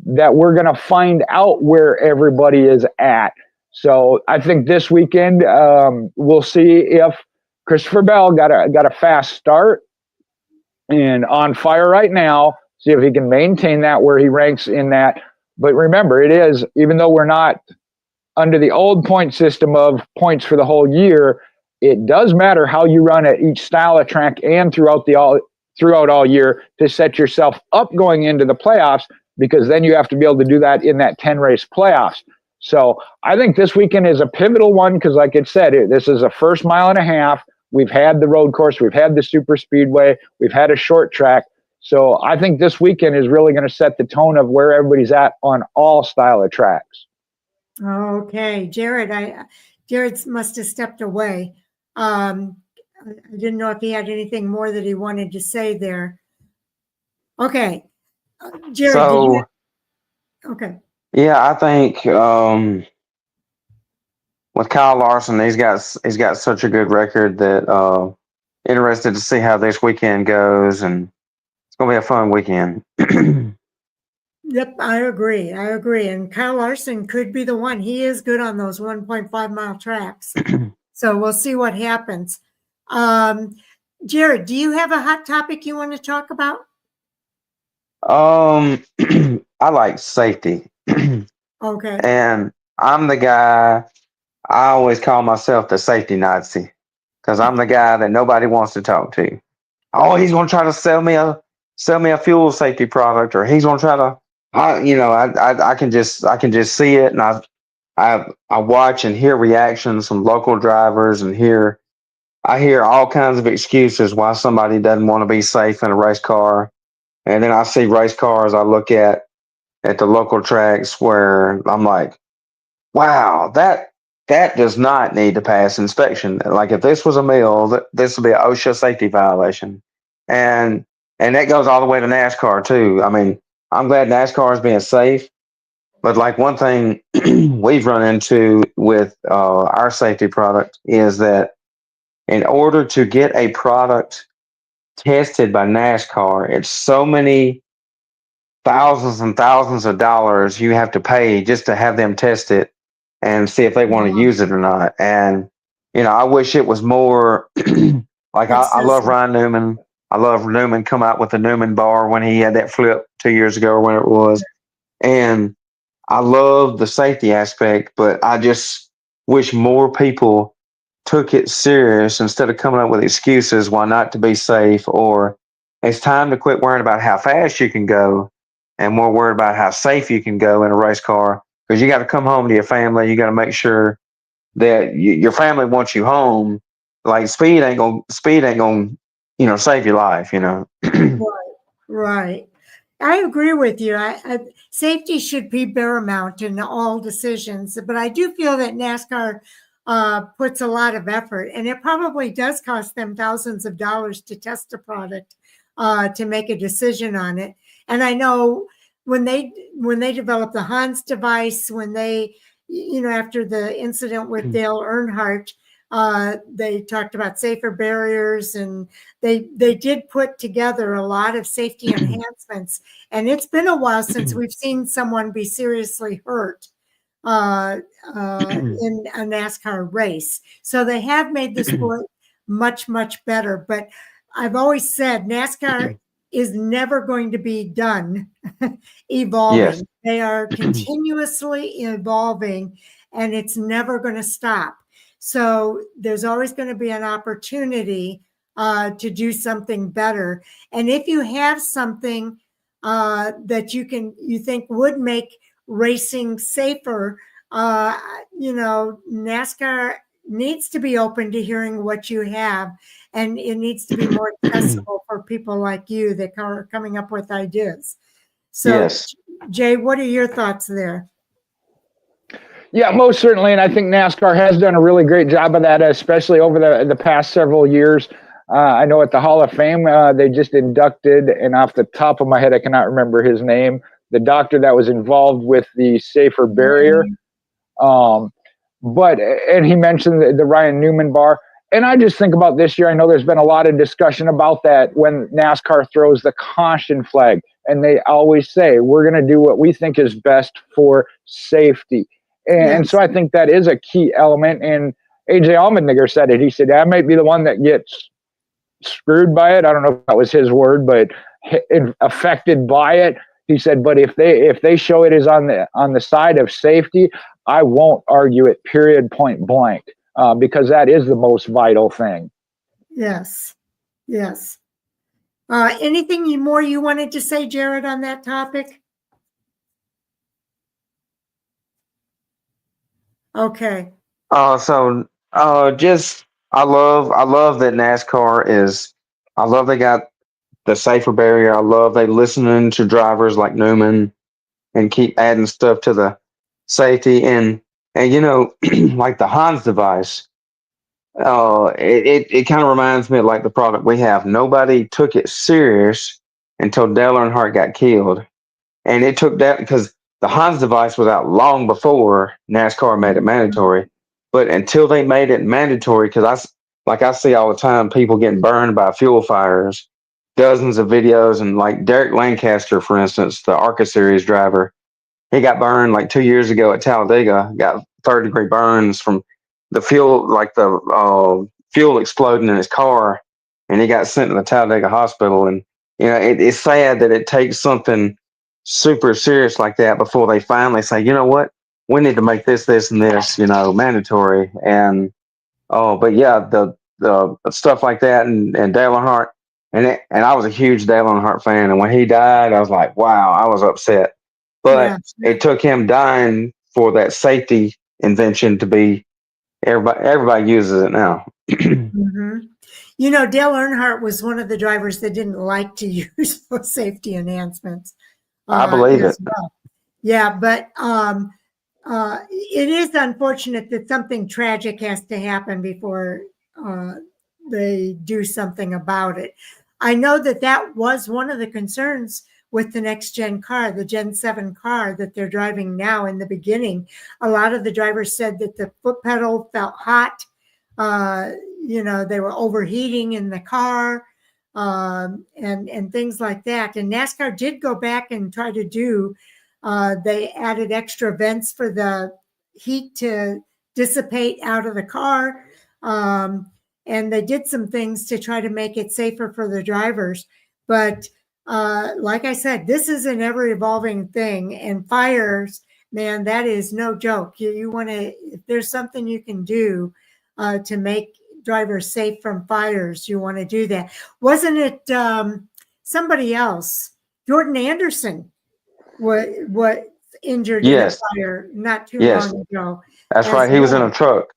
that we're going to find out where everybody is at. So I think this weekend we'll see if Christopher Bell got a fast start and on fire right now. See if he can maintain that where he ranks in that. But remember, it is, even though we're not under the old point system of points for the whole year, it does matter how you run at each style of track and throughout all year to set yourself up going into the playoffs, because then you have to be able to do that in that 10-race playoffs. So I think this weekend is a pivotal one because, like it said, this is a first mile and a half. We've had the road course. We've had the super speedway. We've had a short track. So I think this weekend is really going to set the tone of where everybody's at on all style of tracks. Okay, Jared. Jared must have stepped away. I didn't know if he had anything more that he wanted to say there. Okay, Jared. So, okay. Yeah, I think with Kyle Larson, he's got such a good record that interested to see how this weekend goes, and it's gonna be a fun weekend. Yep, I agree. And Kyle Larson could be the one. He is good on those 1.5 mile tracks. So we'll see what happens. Jared, do you have a hot topic you want to talk about? I like safety. Okay. And I'm the guy, I always call myself the safety Nazi because I'm the guy that nobody wants to talk to. Oh, he's going to try to sell me a fuel safety product, or he's going to try to, I can just see it. And I watch and hear reactions from local drivers and I hear all kinds of excuses why somebody doesn't want to be safe in a race car. And then I see race cars I look at the local tracks where I'm like, wow, that does not need to pass inspection. Like if this was a mill, this would be an OSHA safety violation. And that goes all the way to NASCAR too. I mean, I'm glad NASCAR is being safe, but like one thing we've run into with our safety product is that in order to get a product tested by NASCAR, it's so many thousands and thousands of dollars you have to pay just to have them test it and see if they want to use it or not. And, I wish it was more like I love Ryan Newman. I love Newman come out with the Newman bar when he had that flip 2 years ago or whenever it was. And I love the safety aspect, but I just wish more people took it serious instead of coming up with excuses why not to be safe, or it's time to quit worrying about how fast you can go and more worried about how safe you can go in a race car, because you got to come home to your family. You got to make sure that your family wants you home. Like speed ain't gonna, save your life, Right. I agree with you. Safety should be paramount in all decisions, but I do feel that NASCAR puts a lot of effort, and it probably does cost them thousands of dollars to test a product to make a decision on it. And I know when they developed the Hans device, when they, after the incident with Dale Earnhardt, They talked about safer barriers, and they did put together a lot of safety enhancements. And it's been a while since we've seen someone be seriously hurt in a NASCAR race. So they have made the sport much, much better. But I've always said NASCAR is never going to be done evolving. Yes. They are continuously evolving, and it's never going to stop. So there's always going to be an opportunity to do something better. And if you have something that you think would make racing safer, NASCAR needs to be open to hearing what you have, and it needs to be more accessible for people like you that are coming up with ideas. So, yes. Jay, what are your thoughts there? Yeah, most certainly, and I think NASCAR has done a really great job of that, especially over the past several years. I know at the Hall of Fame, they just inducted, and off the top of my head, I cannot remember his name, the doctor that was involved with the safer barrier. And he mentioned the Ryan Newman bar. And I just think about this year, I know there's been a lot of discussion about that when NASCAR throws the caution flag, and they always say, we're going to do what we think is best for safety. And so I think that is a key element. And AJ Allmendinger said it. He said, I might be the one that gets screwed by it. I don't know if that was his word, but affected by it. He said, but if they show it is on the side of safety, I won't argue it, period, point blank, because that is the most vital thing. Yes. Yes. Anything more you wanted to say, Jared, on that topic? Okay. Just I love that NASCAR is. I love they got the safer barrier. I love they listening to drivers like Newman and keep adding stuff to the safety and like the Hans device. It kind of reminds me of like the product we have. Nobody took it serious until Dale Earnhardt got killed, and it took that because the Hans device was out long before NASCAR made it mandatory. But until they made it mandatory, because I see all the time people getting burned by fuel fires, dozens of videos, and like Derek Lancaster, for instance, the ARCA series driver, he got burned like 2 years ago at Talladega, got 3rd-degree burns from the fuel, like the fuel exploding in his car, and he got sent to the Talladega hospital. And it's sad that it takes something super serious like that before they finally say, you know what, we need to make this, and this, mandatory. And but yeah, the stuff like that, and Dale Earnhardt, and I was a huge Dale Earnhardt fan, and when he died, I was like, wow, I was upset. But it took him dying for that safety invention to be everybody uses it now. Mm-hmm. Dale Earnhardt was one of the drivers that didn't like to use those safety enhancements. I believe it. Well. Yeah, but it is unfortunate that something tragic has to happen before they do something about it. I know that was one of the concerns with the next gen car, the Gen 7 car that they're driving now. In the beginning, a lot of the drivers said that the foot pedal felt hot. They were overheating in the car, and things like that. And NASCAR did go back and try to do, they added extra vents for the heat to dissipate out of the car. And they did some things to try to make it safer for the drivers. But like I said, this is an ever evolving thing, and fires, man, that is no joke. You want to, if there's something you can do to make drivers safe from fires, you want to do that. Wasn't it somebody else? Jordan Anderson was injured in a fire not too long ago. That's right. He was in a truck,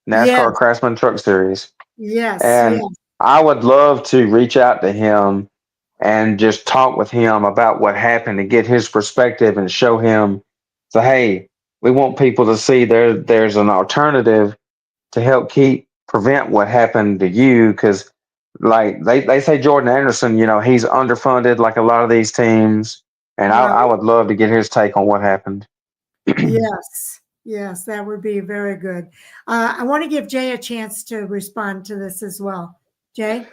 NASCAR Craftsman Truck Series. Yes. And I would love to reach out to him and just talk with him about what happened to get his perspective and show him, so, hey, we want people to see there's an alternative to help prevent what happened to you. Because like they say Jordan Anderson, he's underfunded like a lot of these teams. And I would love to get his take on what happened. Yes, that would be very good. I want to give Jay a chance to respond to this as well. Jay?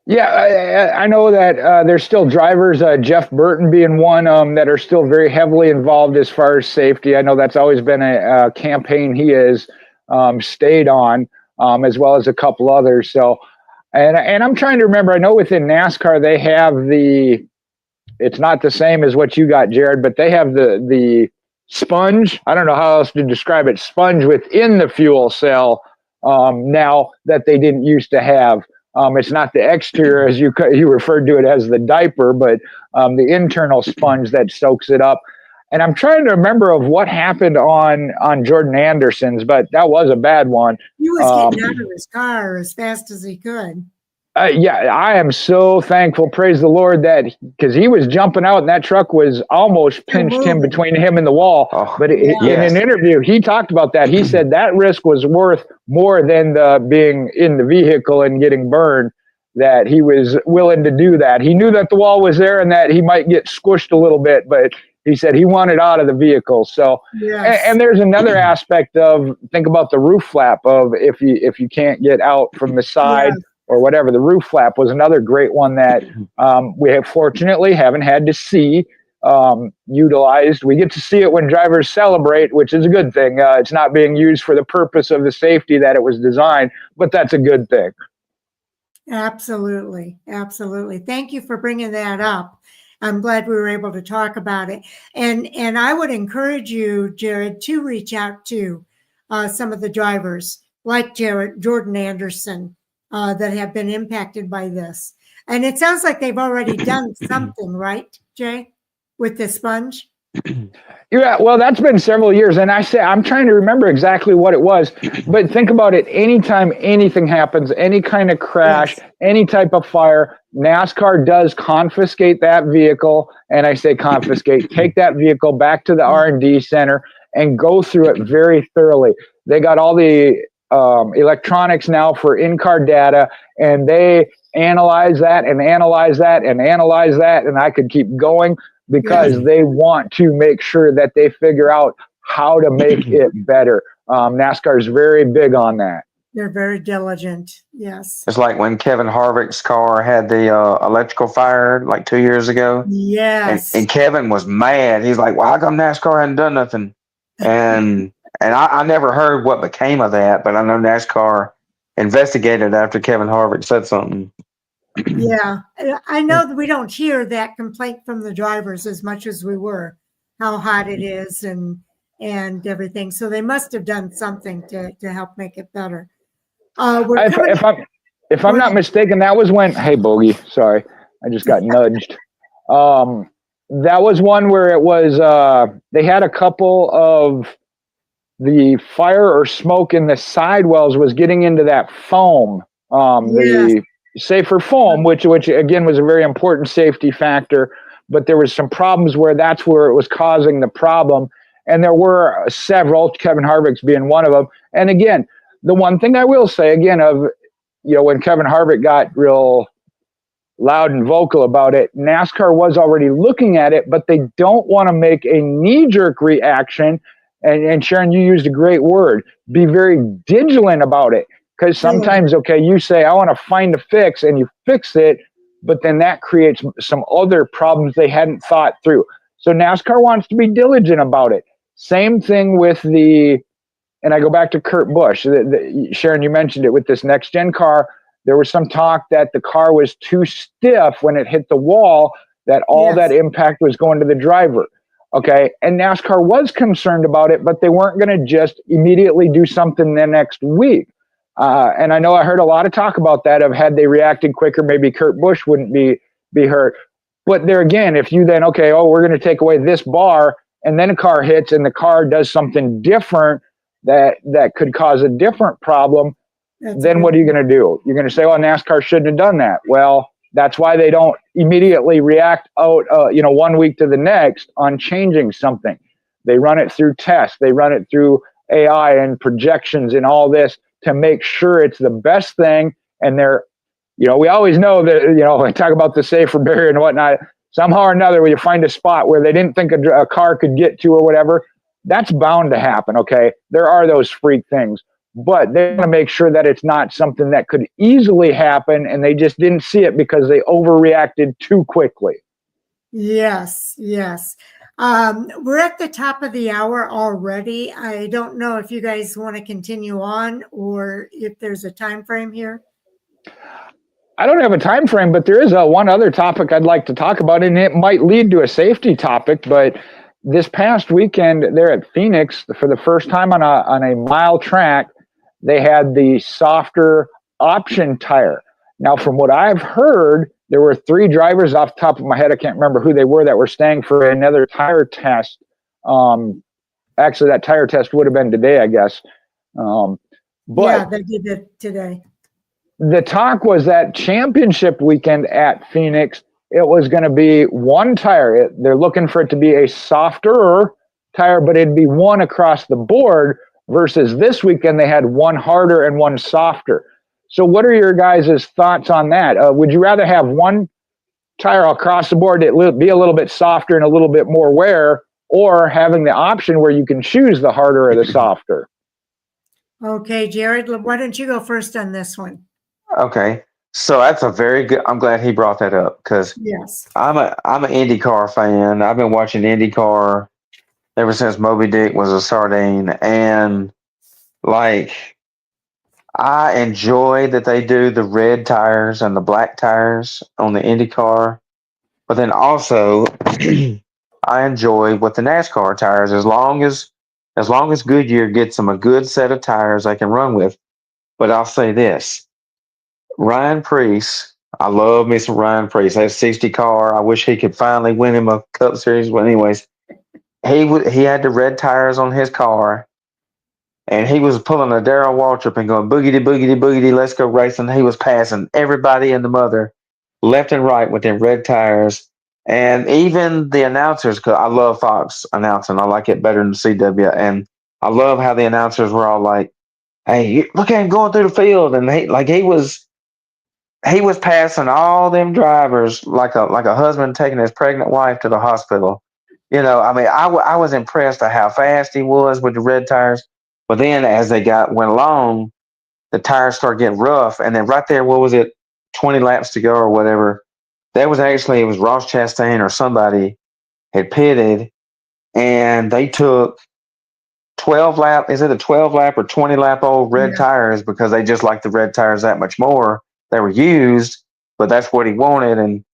Yeah, I know that there's still drivers, Jeff Burton being one, that are still very heavily involved as far as safety. I know that's always been a campaign he has stayed on, as well as a couple others. So, and I'm trying to remember. I know within NASCAR they have it's not the same as what you got, Jared, but they have the sponge. I don't know how else to describe it. Sponge within the fuel cell now that they didn't used to have. It's not the exterior, as you referred to it as the diaper, but the internal sponge that soaks it up. And I'm trying to remember of what happened on Jordan Anderson's, but that was a bad one. He was getting out of his car as fast as he could. Yeah, I am so thankful, praise the Lord, that because he was jumping out and that truck was almost pinched him between him and the wall. But in an interview, he talked about that. He said that risk was worth more than being in the vehicle and getting burned, that he was willing to do that. He knew that the wall was there and that he might get squished a little bit, but he said he wanted out of the vehicle. So, and there's another aspect of, think about the roof flap of if you can't get out from the side. Or whatever, the roof flap was another great one that we have fortunately haven't had to see utilized. We get to see it when drivers celebrate, which is a good thing. It's not being used for the purpose of the safety that it was designed, but that's a good thing. Absolutely. Absolutely. Thank you for bringing that up. I'm glad we were able to talk about it. And I would encourage you, Jared, to reach out to some of the drivers like Jordan Anderson, that have been impacted by this. And it sounds like they've already done something, right, Jay, with the sponge? Yeah, well, that's been several years. And I'm trying to remember exactly what it was. But think about it. Anytime anything happens, any kind of crash, any type of fire, NASCAR does confiscate that vehicle. And I say confiscate, take that vehicle back to the R&D center and go through it very thoroughly. They got all the electronics now for in-car data, and they analyze that and analyze that and analyze that, and I could keep going because they want to make sure that they figure out how to make it better. NASCAR is very big on that. They're very diligent. Yes. It's like when Kevin Harvick's car had the electrical fire like 2 years ago. Yes. And Kevin was mad. He's like, well, how come NASCAR hadn't done nothing? And I never heard what became of that, but I know NASCAR investigated after Kevin Harvick said something. Yeah, I know that we don't hear that complaint from the drivers as much as we were, how hot it is and everything. So they must have done something to help make it better. If I'm not mistaken, that was when, hey, Bogey, sorry, I just got nudged. That was one where it was, they had a couple of the fire or smoke in the sidewells was getting into that foam, the safer foam, which again was a very important safety factor. But there was some problems where that's where it was causing the problem. And there were several, Kevin Harvick's being one of them. And again, the one thing I will say again when Kevin Harvick got real loud and vocal about it, NASCAR was already looking at it, but they don't want to make a knee-jerk reaction. And Sharon, you used a great word. Be very vigilant about it, because sometimes, you say, I want to find a fix, and you fix it, but then that creates some other problems they hadn't thought through. So NASCAR wants to be diligent about it. Same thing with and I go back to Kurt Busch. Sharon, you mentioned it with this next-gen car. There was some talk that the car was too stiff when it hit the wall, that all that impact was going to the driver. Okay, and NASCAR was concerned about it, but they weren't going to just immediately do something the next week. And I know I heard a lot of talk about that, of had they reacted quicker, maybe Kurt Busch wouldn't be hurt. But there again, if you then, we're going to take away this bar, and then a car hits and the car does something different that could cause a different problem, then what are you going to do? You're going to say, NASCAR shouldn't have done that. Well, that's why they don't immediately react out, 1 week to the next on changing something. They run it through tests. They run it through AI and projections and all this to make sure it's the best thing. And we always know that, I talk about the safer barrier and whatnot. Somehow or another, when you find a spot where they didn't think a car could get to or whatever, That's bound to happen, okay? There are those freak things, but they want to make sure that it's not something that could easily happen and they just didn't see it because they overreacted too quickly. Yes, yes. We're at the top of the hour already. I don't know if you guys want to continue on or if there's a time frame here. I don't have a time frame, but there is one other topic I'd like to talk about, and it might lead to a safety topic. But this past weekend there at Phoenix, for the first time on a mile track, they had the softer option tire. Now, from what I've heard, there were 3 drivers off the top of my head, I can't remember who they were, that were staying for another tire test. Actually, that tire test would have been today, I guess. But yeah, they did it today. The talk was that championship weekend at Phoenix, it was going to be one tire. They're looking for it to be a softer tire, but it'd be one across the board, versus this weekend they had one harder and one softer. So what are your guys' thoughts on that? Would you rather have one tire across the board that be a little bit softer and a little bit more wear, or having the option where you can choose the harder or the softer? Okay, Jared, why don't you go first on this one? Okay. So that's a very good. I'm glad he brought that up because yes, I'm an IndyCar fan. I've been watching IndyCar ever since Moby Dick was a sardine, and like I enjoy that they do the red tires and the black tires on the IndyCar, but then also I enjoy what the NASCAR tires as long as Goodyear gets them a good set of tires they can run with. But I'll say this. Ryan Preece, I love me some Ryan Preece. That 60 car, I wish he could finally win him a Cup Series. But anyways, he had the red tires on his car, and he was pulling a Darrell Waltrip and going boogity, boogity, boogity, let's go racing. He was passing everybody and the mother left and right with them red tires. And even the announcers, because I love Fox announcing. I like it better than CW. And I love how the announcers were all like, hey, look at him going through the field. And he was passing all them drivers like a husband taking his pregnant wife to the hospital. You know, I mean, I was impressed at how fast he was with the red tires. But then as they went along, the tires started getting rough. And then right there, what was it, 20 laps to go or whatever? That was actually, it was Ross Chastain or somebody had pitted, and they took 12 lap, is it a 12 lap or 20 lap old red tires because they just like the red tires that much more. They were used, but that's what he wanted. And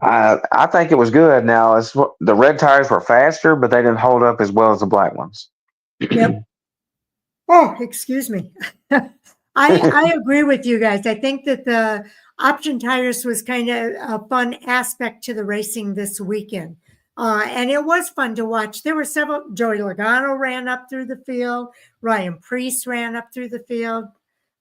I think it was good. Now, the red tires were faster, but they didn't hold up as well as the black ones. Yep. Oh, excuse me. I agree with you guys. I think that the option tires was kind of a fun aspect to the racing this weekend. And it was fun to watch. There were several. Joey Logano ran up through the field. Ryan Preece ran up through the field.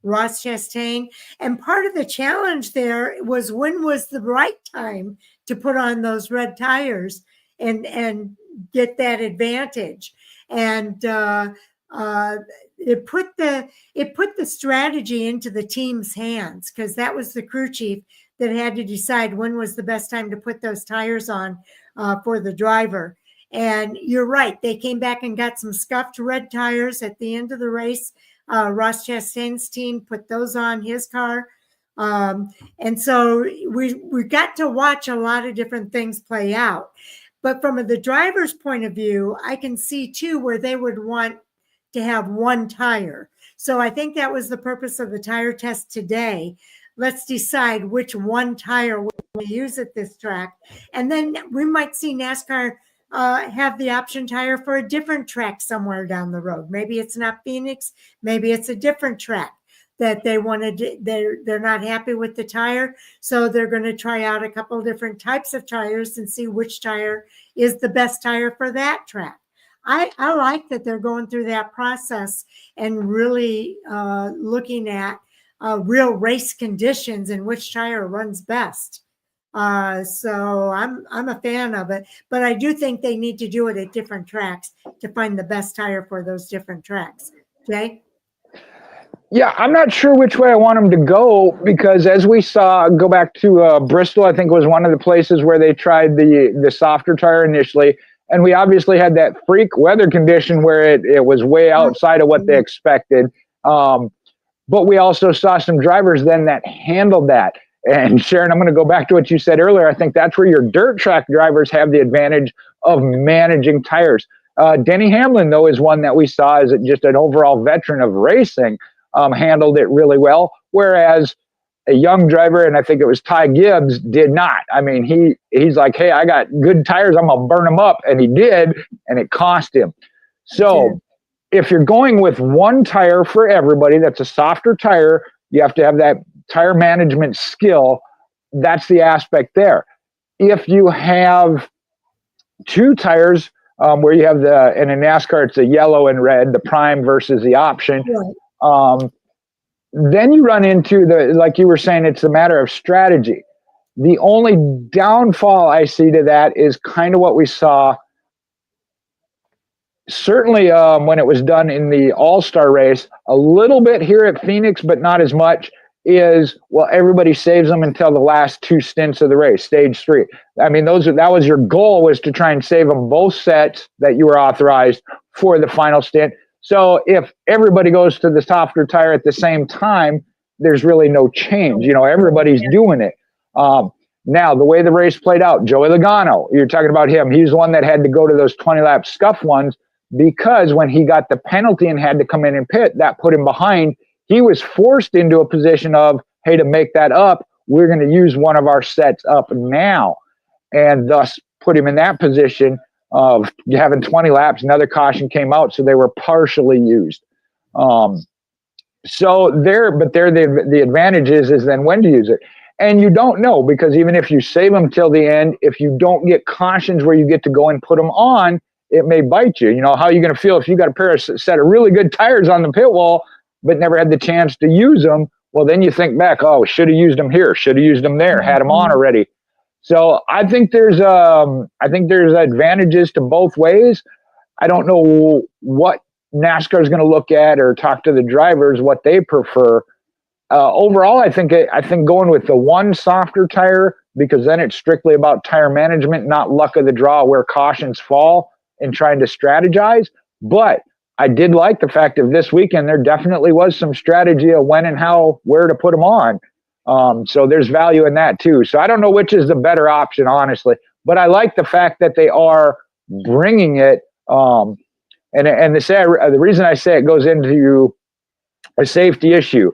Ross Chastain. And part of the challenge there was when was the right time to put on those red tires and get that advantage. And it put the strategy into the team's hands, because that was the crew chief that had to decide when was the best time to put those tires on for the driver. And you're right, they came back and got some scuffed red tires at the end of the race. Ross Chastain's team put those on his car. And so we got to watch a lot of different things play out. But from the driver's point of view, I can see too where they would want to have one tire. So I think that was the purpose of the tire test today. Let's decide which one tire we use at this track. And then we might see NASCAR have the option tire for a different track somewhere down the road. Maybe it's not Phoenix. Maybe it's a different track that they wanted. They're not happy with the tire. So they're going to try out a couple of different types of tires and see which tire is the best tire for that track. I like that they're going through that process and really looking at real race conditions and which tire runs best. So I'm a fan of it, but I do think they need to do it at different tracks to find the best tire for those different tracks. Jay? Yeah, I'm not sure which way I want them to go, because as we saw, go back to Bristol, I think was one of the places where they tried the softer tire initially. And we obviously had that freak weather condition where it was way outside of what they expected. But we also saw some drivers then that handled that. And Sharon, I'm going to go back to what you said earlier. I think that's where your dirt track drivers have the advantage of managing tires. Denny Hamlin, though, is one that we saw as just an overall veteran of racing, handled it really well. Whereas a young driver, and I think it was Ty Gibbs, did not. I mean, he's like, hey, I got good tires, I'm going to burn them up. And he did, and it cost him. So if you're going with one tire for everybody, that's a softer tire, you have to have that tire management skill. That's the aspect there. If you have two tires, where you have in a NASCAR, it's a yellow and red, the prime versus the option. Right. Then you run into like you were saying, it's a matter of strategy. The only downfall I see to that is kind of what we saw, certainly when it was done in the All-Star race, a little bit here at Phoenix, but not as much, is, well, everybody saves them until the last two stints of the race, stage 3. I mean, that was your goal, was to try and save them both sets that you were authorized for the final stint. So if everybody goes to the softer tire at the same time, there's really no change. Everybody's doing it. Now, the way the race played out, Joey Logano, you're talking about him. He's the one that had to go to those 20-lap scuff ones, because when he got the penalty and had to come in and pit, that put him behind. He was forced into a position of, hey, to make that up, we're going to use one of our sets up now, and thus put him in that position of having 20 laps. Another caution came out, so they were partially used. So the advantage is then when to use it. And you don't know, because even if you save them till the end, if you don't get cautions where you get to go and put them on, it may bite you. How are you going to feel if you got a set of really good tires on the pit wall, but never had the chance to use them? Well, then you think back, oh, should have used them here, should have used them there, had them on already. So I think there's advantages to both ways. I don't know what NASCAR is going to look at or talk to the drivers what they prefer. Overall, I think going with the one softer tire, because then it's strictly about tire management, not luck of the draw where cautions fall, and trying to strategize. But I did like the fact of this weekend, there definitely was some strategy of when and how, where to put them on. So there's value in that too. So I don't know which is the better option, honestly, but I like the fact that they are bringing it. And the reason I say it goes into a safety issue.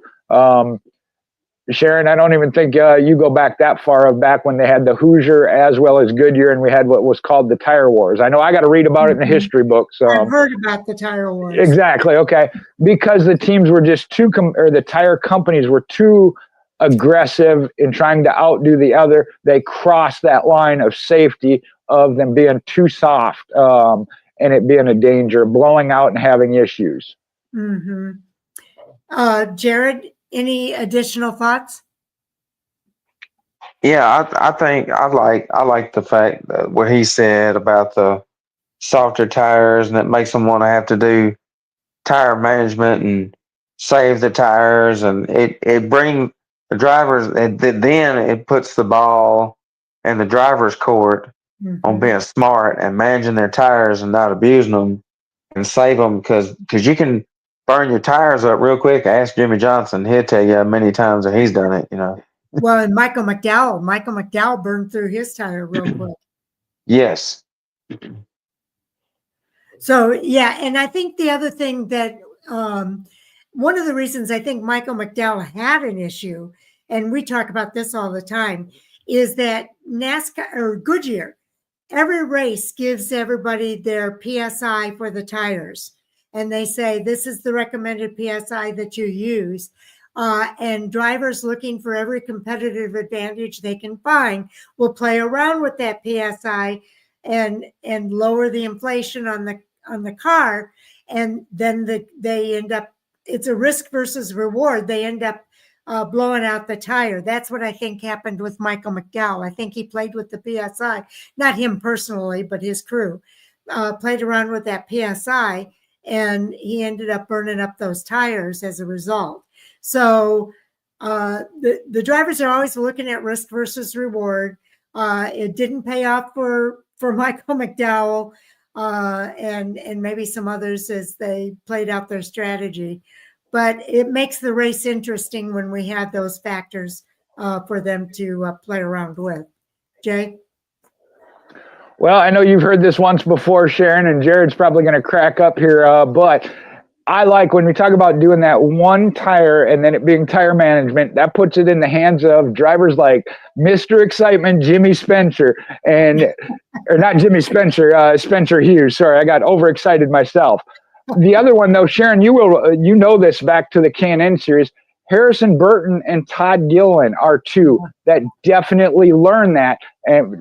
Sharon, I don't even think you go back that far back when they had the Hoosier as well as Goodyear, and we had what was called the Tire Wars. I know I got to read about it in the history books. I've heard about the Tire Wars. Exactly. Okay. Because the teams were just or the tire companies were too aggressive in trying to outdo the other. They crossed that line of safety of them being too soft, and it being a danger, blowing out and having issues. Mm-hmm. Jared, any additional thoughts? Yeah, I think I like the fact that what he said about the softer tires, and it makes them want to have to do tire management and save the tires, and it brings the drivers, and then it puts the ball in the driver's court on being smart and managing their tires and not abusing them and save them, because you can burn your tires up real quick. Ask Jimmy Johnson; he'll tell you how many times that he's done it. Well, and Michael McDowell burned through his tire real quick. Yes. So yeah, and I think the other thing that one of the reasons I think Michael McDowell had an issue, and we talk about this all the time, is that NASCAR or Goodyear, every race gives everybody their PSI for the tires. And they say, this is the recommended PSI that you use. And drivers looking for every competitive advantage they can find will play around with that PSI and lower the inflation on the car. And then they end up, it's a risk versus reward. They end up blowing out the tire. That's what I think happened with Michael McDowell. I think he played with the PSI, not him personally, but his crew played around with that PSI, and he ended up burning up those tires as a result. So the drivers are always looking at risk versus reward. It didn't pay off for for Michael McDowell and maybe some others as they played out their strategy. But it makes the race interesting when we have those factors for them to play around with. Jay? Well, I know you've heard this once before, Sharon, and Jared's probably going to crack up here, but I like when we talk about doing that one tire and then it being tire management, that puts it in the hands of drivers like Mr. Excitement, Jimmy Spencer, or not Jimmy Spencer, Spencer Hughes. Sorry, I got overexcited myself. The other one, though, Sharon, you know this back to the Can-Am series. Harrison Burton and Todd Gilliland are two that definitely learn that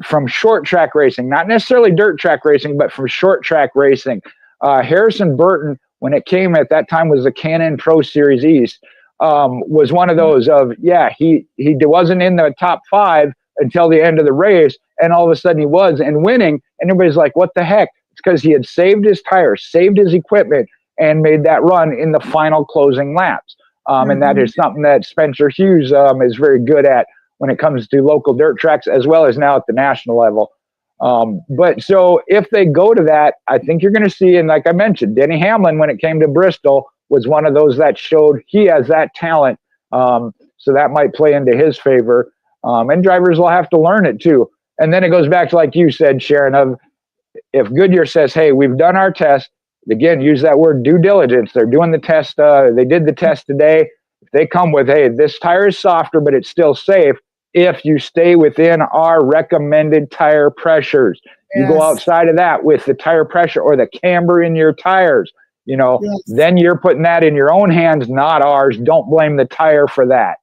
from short track racing, not necessarily dirt track racing, but from short track racing. Harrison Burton, when it came at that time, was the Can-Am Pro Series East, was one of those of, he wasn't in the top 5 until the end of the race, and all of a sudden he was and winning, and everybody's like, what the heck? It's because he had saved his tires, saved his equipment, and made that run in the final closing laps. And that is something that Spencer Hughes is very good at when it comes to local dirt tracks, as well as now at the national level. But so if they go to that, I think you're going to see, and like I mentioned, Denny Hamlin, when it came to Bristol, was one of those that showed he has that talent. So that might play into his favor. And drivers will have to learn it too. And then it goes back to, like you said, Sharon, of if Goodyear says, hey, we've done our test, again, use that word due diligence. They're doing the test. They did the test today. If they come with, hey, this tire is softer, but it's still safe if you stay within our recommended tire pressures. You go outside of that with the tire pressure or the camber in your tires, then you're putting that in your own hands, not ours. Don't blame the tire for that.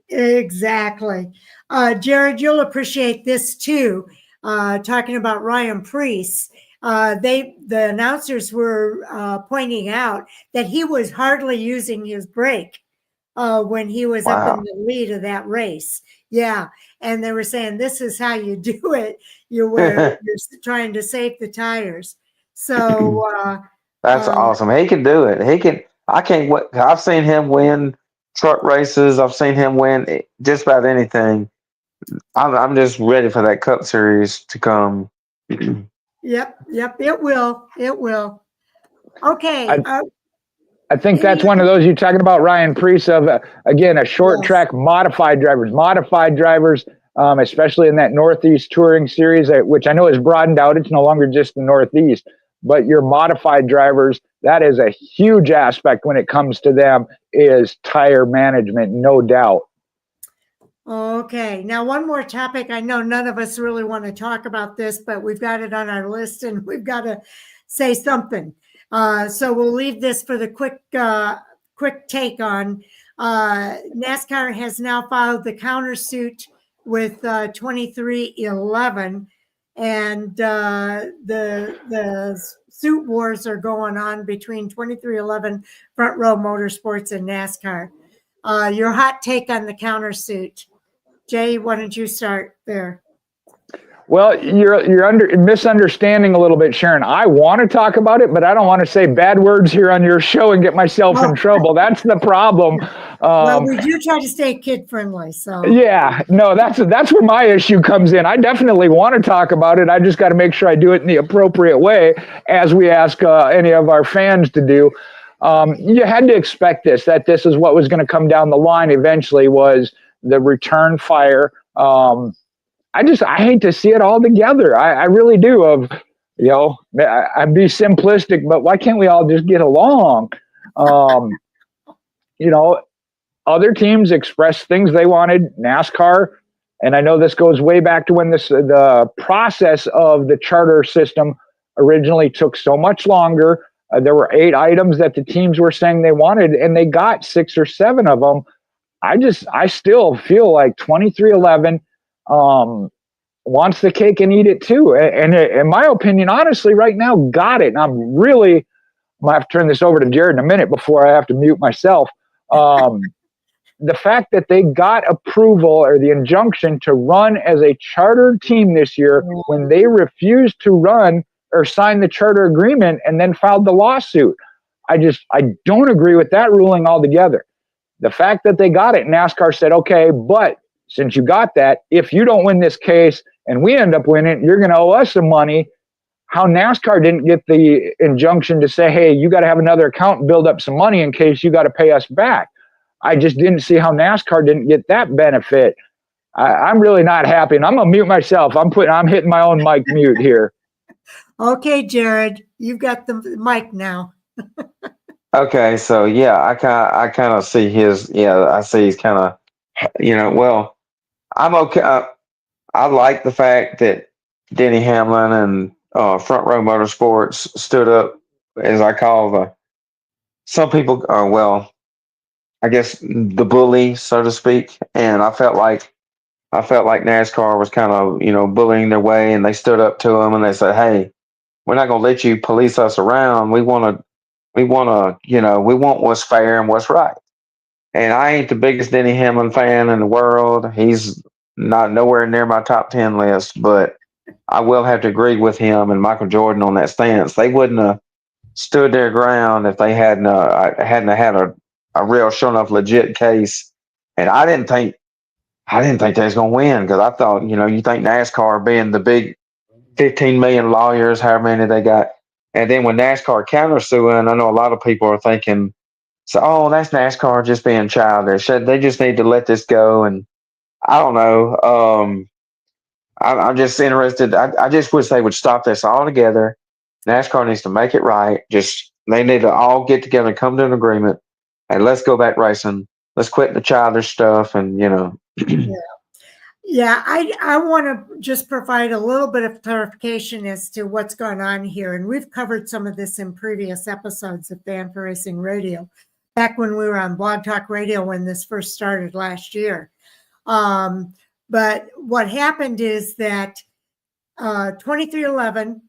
Exactly. Jared, you'll appreciate this too. Talking about Ryan Preece. The announcers were pointing out that he was hardly using his brake when he was up in the lead of that race. Yeah. And they were saying, this is how you do it. You're trying to save the tires. So that's awesome. He can do it. I can't wait. I've seen him win truck races. I've seen him win just about anything. I'm just ready for that Cup Series to come. Yep. It will. Okay. I think that's one of those you're talking about, Ryan Preece, of, again, a short track modified drivers, especially in that Northeast Touring Series, which I know is broadened out. It's no longer just the Northeast, but your modified drivers, that is a huge aspect when it comes to them, is tire management, no doubt. Okay. Now, one more topic. I know none of us really want to talk about this, but we've got it on our list and we've got to say something. So we'll leave this for the quick take on. NASCAR has now filed the countersuit with 2311, and the suit wars are going on between 2311, Front Row Motorsports, and NASCAR. Your hot take on the countersuit, Jay? Why don't you start there? Well, you're misunderstanding a little bit, Sharon. I want to talk about it, but I don't want to say bad words here on your show and get myself in trouble. That's the problem. Well, we do try to stay kid friendly, so yeah, no, that's where my issue comes in. I definitely want to talk about it. I just got to make sure I do it in the appropriate way, as we ask any of our fans to do. You had to expect that this is what was going to come down the line eventually, was the return fire. I hate to see it all together. I really do. I'd be simplistic, but why can't we all just get along? Other teams expressed things they wanted. NASCAR, and I know this goes way back to when the process of the charter system originally took so much longer. There were 8 items that the teams were saying they wanted, and they got 6 or 7 of them. I still feel like 2311 wants the cake and eat it too. And in my opinion, honestly, right now, got it. And I might have to turn this over to Jared in a minute before I have to mute myself. The fact that they got approval or the injunction to run as a charter team this year when they refused to run or sign the charter agreement and then filed the lawsuit. I don't agree with that ruling altogether. The fact that they got it, NASCAR said, okay, but since you got that, if you don't win this case and we end up winning, you're going to owe us some money. How NASCAR didn't get the injunction to say, hey, you got to have another account and build up some money in case you got to pay us back. I just didn't see how NASCAR didn't get that benefit. I'm really not happy, and I'm going to mute myself. I'm hitting my own mic mute here. Okay, Jared, you've got the mic now. Okay, so yeah, I kind of see his. Yeah, I see he's kind of. Well, I'm okay. I like the fact that Denny Hamlin and Front Row Motorsports stood up, as I call some people are, well, I guess the bully, so to speak. And I felt like NASCAR was kind of, bullying their way, and they stood up to them and they said, "Hey, we're not going to let you police us around. We want what's fair and what's right." And I ain't the biggest Denny Hamlin fan in the world. He's not nowhere near my top 10 list, but I will have to agree with him and Michael Jordan on that stance. They wouldn't have stood their ground if they hadn't had a real, sure enough, legit case. And I didn't think they was gonna win, because I thought, you think NASCAR being the big 15 million lawyers, however many they got, and then when NASCAR countersuing, I know a lot of people are thinking, so, oh, that's NASCAR just being childish. They just need to let this go. And I don't know. I'm just interested. I just wish they would stop this altogether. NASCAR needs to make it right. They need to all get together and come to an agreement. And let's go back racing. Let's quit the childish stuff. And Yeah, I want to just provide a little bit of clarification as to what's going on here. And we've covered some of this in previous episodes of Fan for Racing Radio, back when we were on Blog Talk Radio when this first started last year. But what happened is that 2311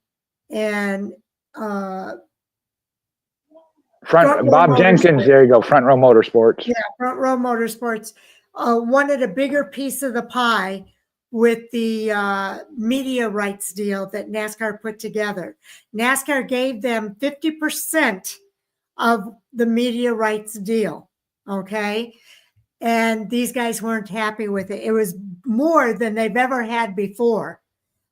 and Bob Jenkins, there you go, Front Row Motorsports. Yeah, Front Row Motorsports wanted a bigger piece of the pie with the media rights deal that NASCAR put together. NASCAR gave them 50% of the media rights deal, okay? And these guys weren't happy with it. It was more than they've ever had before.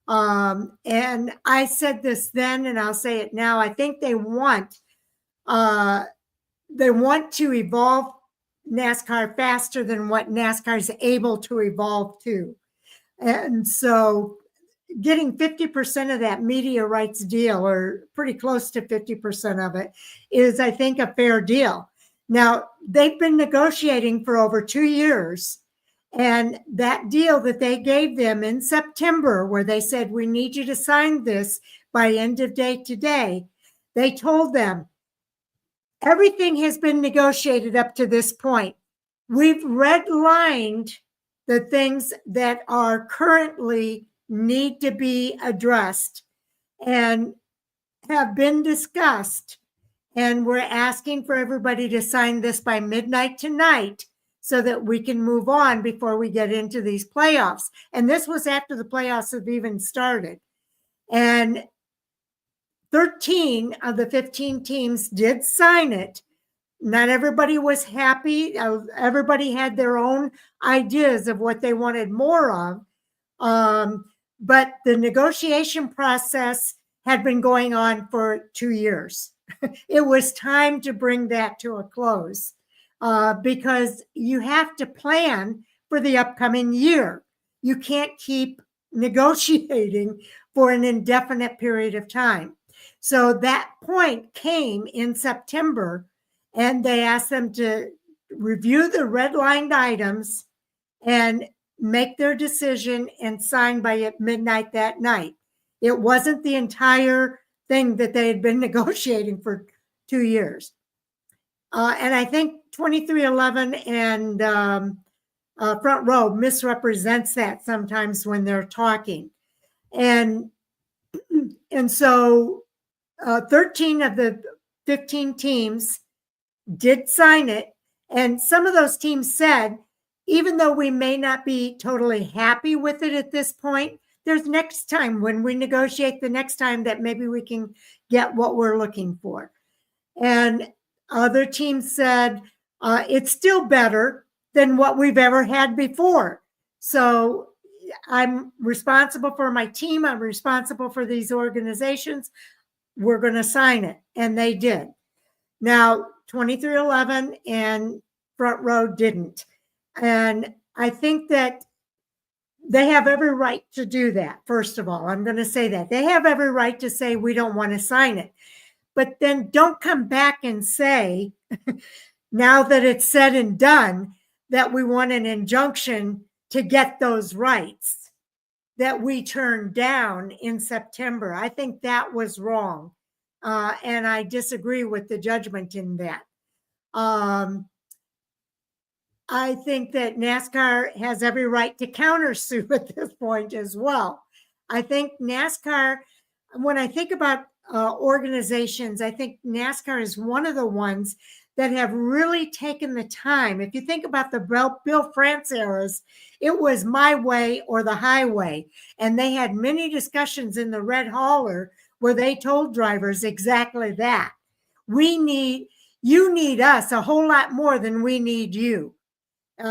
And I said this then, and I'll say it now. I think they want to evolve NASCAR faster than what NASCAR is able to evolve to. And so getting 50% of that media rights deal, or pretty close to 50% of it, is, I think, a fair deal. Now, they've been negotiating for over 2 years. And that deal that they gave them in September, where they said, we need you to sign this by end of day today, they told them, everything has been negotiated up to this point. We've redlined the things that are currently need to be addressed and have been discussed. And we're asking for everybody to sign this by midnight tonight so that we can move on before we get into these playoffs. And this was after the playoffs have even started. And 13 of the 15 teams did sign it. Not everybody was happy. Everybody had their own ideas of what they wanted more of. But the negotiation process had been going on for 2 years. It was time to bring that to a close because you have to plan for the upcoming year. You can't keep negotiating for an indefinite period of time. So that point came in September, and they asked them to review the redlined items and make their decision and sign by midnight that night. It wasn't the entire thing that they had been negotiating for 2 years. And I think 2311 and Front Row misrepresents that sometimes when they're talking. And so 13 of the 15 teams did sign it. And some of those teams said, even though we may not be totally happy with it at this point, there's next time when we negotiate the next time that maybe we can get what we're looking for. And other teams said, it's still better than what we've ever had before. So I'm responsible for my team. I'm responsible for these organizations. We're going to sign it. And they did. Now, 2311 and Front Row didn't. And I think that they have every right to do that. First of all, I'm going to say that they have every right to say, we don't want to sign it. But then don't come back and say, now that it's said and done, that we want an injunction to get those rights that we turned down in September. I think that was wrong. And I disagree with the judgment in that. I think that NASCAR has every right to countersue at this point as well. I think NASCAR, when I think about organizations, I think NASCAR is one of the ones that have really taken the time. If you think about the Bill France eras, it was my way or the highway. And they had many discussions in the Red Hauler where they told drivers exactly that. You need us a whole lot more than we need you.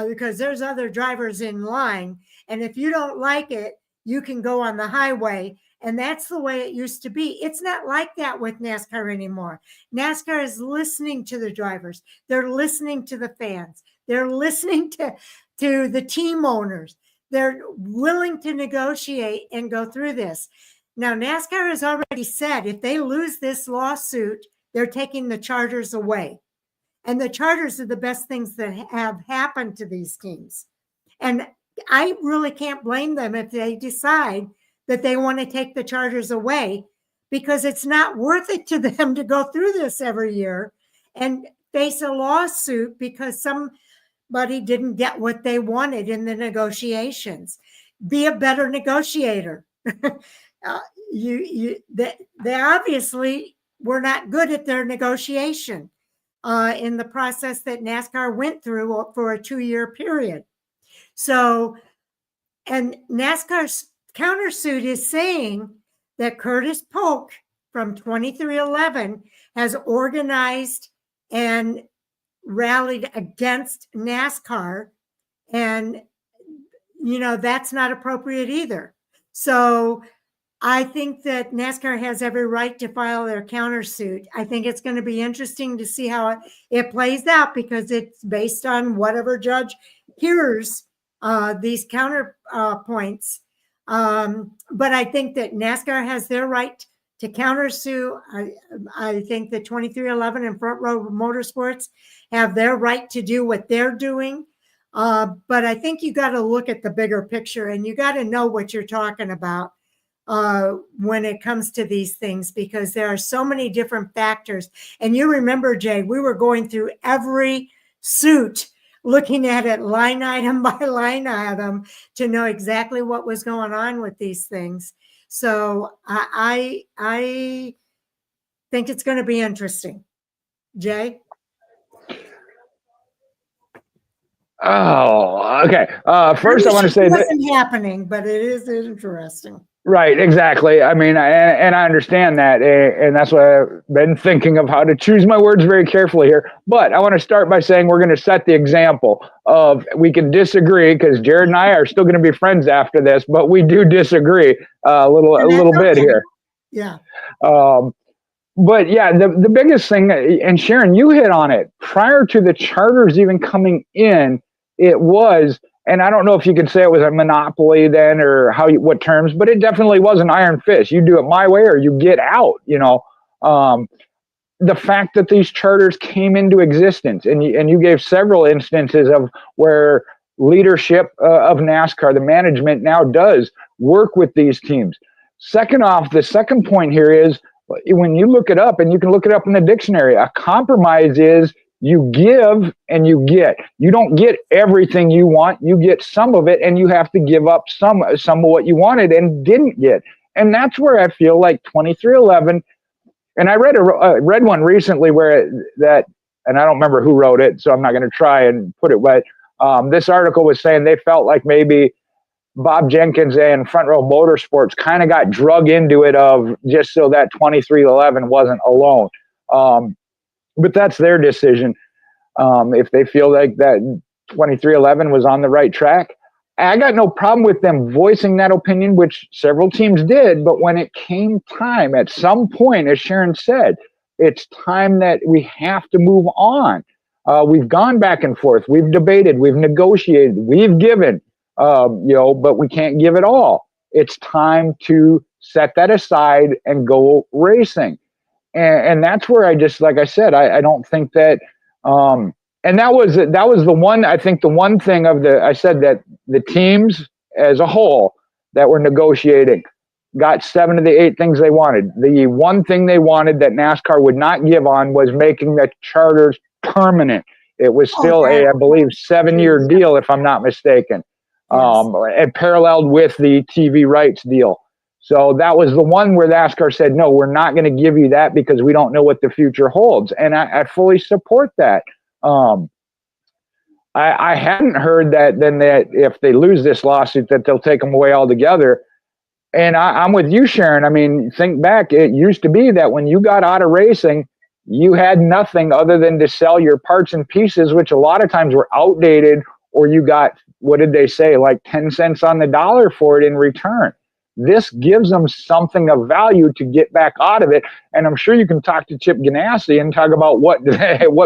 Because there's other drivers in line. And if you don't like it, you can go on the highway. And that's the way it used to be. It's not like that with NASCAR anymore. NASCAR is listening to the drivers. They're listening to the fans. They're listening to the team owners. They're willing to negotiate and go through this. Now, NASCAR has already said if they lose this lawsuit, they're taking the charters away. And the charters are the best things that have happened to these teams. And I really can't blame them if they decide that they want to take the charters away, because it's not worth it to them to go through this every year and face a lawsuit because somebody didn't get what they wanted in the negotiations. Be a better negotiator. They obviously were not good at their negotiation. In the process that NASCAR went through for a 2-year period. So, and NASCAR's countersuit is saying that Curtis Polk from 2311 has organized and rallied against NASCAR. And, that's not appropriate either. So I think that NASCAR has every right to file their countersuit. I think it's going to be interesting to see how it plays out, because it's based on whatever judge hears these counterpoints. But I think that NASCAR has their right to countersue. I think that 2311 and Front Row Motorsports have their right to do what they're doing. But I think you got to look at the bigger picture, and you got to know what you're talking about when it comes to these things, because there are so many different factors. And you remember, Jay, we were going through every suit, looking at it line item by line item to know exactly what was going on with these things. So I think it's going to be interesting. Jay? Oh, okay. First, I want to say that it wasn't happening, but it is interesting. Right, exactly. I mean, and I understand that, and that's why I've been thinking of how to choose my words very carefully here. But I want to start by saying we're going to set the example of, we can disagree, because Jared and I are still going to be friends after this, but we do disagree a little bit here. Yeah. But yeah, the biggest thing, and Sharon, you hit on it, prior to the charters even coming in, it was, and I don't know if you could say it was a monopoly then, or what terms, but it definitely was an iron fist. You do it my way or you get out, the fact that these charters came into existence, and you gave several instances of where leadership of NASCAR, the management now does work with these teams. Second off, the second point here is, when you look it up, and you can look it up in the dictionary, a compromise is you give and you get. You don't get everything you want. You get some of it, and you have to give up some of what you wanted and didn't get. And that's where I feel like 2311. And I read one recently and I don't remember who wrote it, so I'm not going to try and put it. But this article was saying they felt like maybe Bob Jenkins and Front Row Motorsports kind of got drug into it, of just so that 2311 wasn't alone. But that's their decision. If they feel like that 2311 was on the right track, I got no problem with them voicing that opinion, which several teams did. But when it came time, at some point, as Sharon said, it's time that we have to move on. We've gone back and forth. We've debated. We've negotiated. We've given, but we can't give it all. It's time to set that aside and go racing. And that's where I just, like I said, I don't think that, and that was the one, I think the one thing I said that the teams as a whole that were negotiating got 7 of the 8 things they wanted. The one thing they wanted that NASCAR would not give on was making the charters permanent. It was still I believe, 7-year deal, if I'm not mistaken, and paralleled with the TV rights deal. So that was the one where NASCAR said, no, we're not going to give you that because we don't know what the future holds. And I fully support that. I hadn't heard that if they lose this lawsuit that they'll take them away altogether. And I'm with you, Sharon. I mean, think back. It used to be that when you got out of racing, you had nothing other than to sell your parts and pieces, which a lot of times were outdated, or you got, what did they say, like 10 cents on the dollar for it in return. This gives them something of value to get back out of it. And I'm sure you can talk to Chip Ganassi and talk about what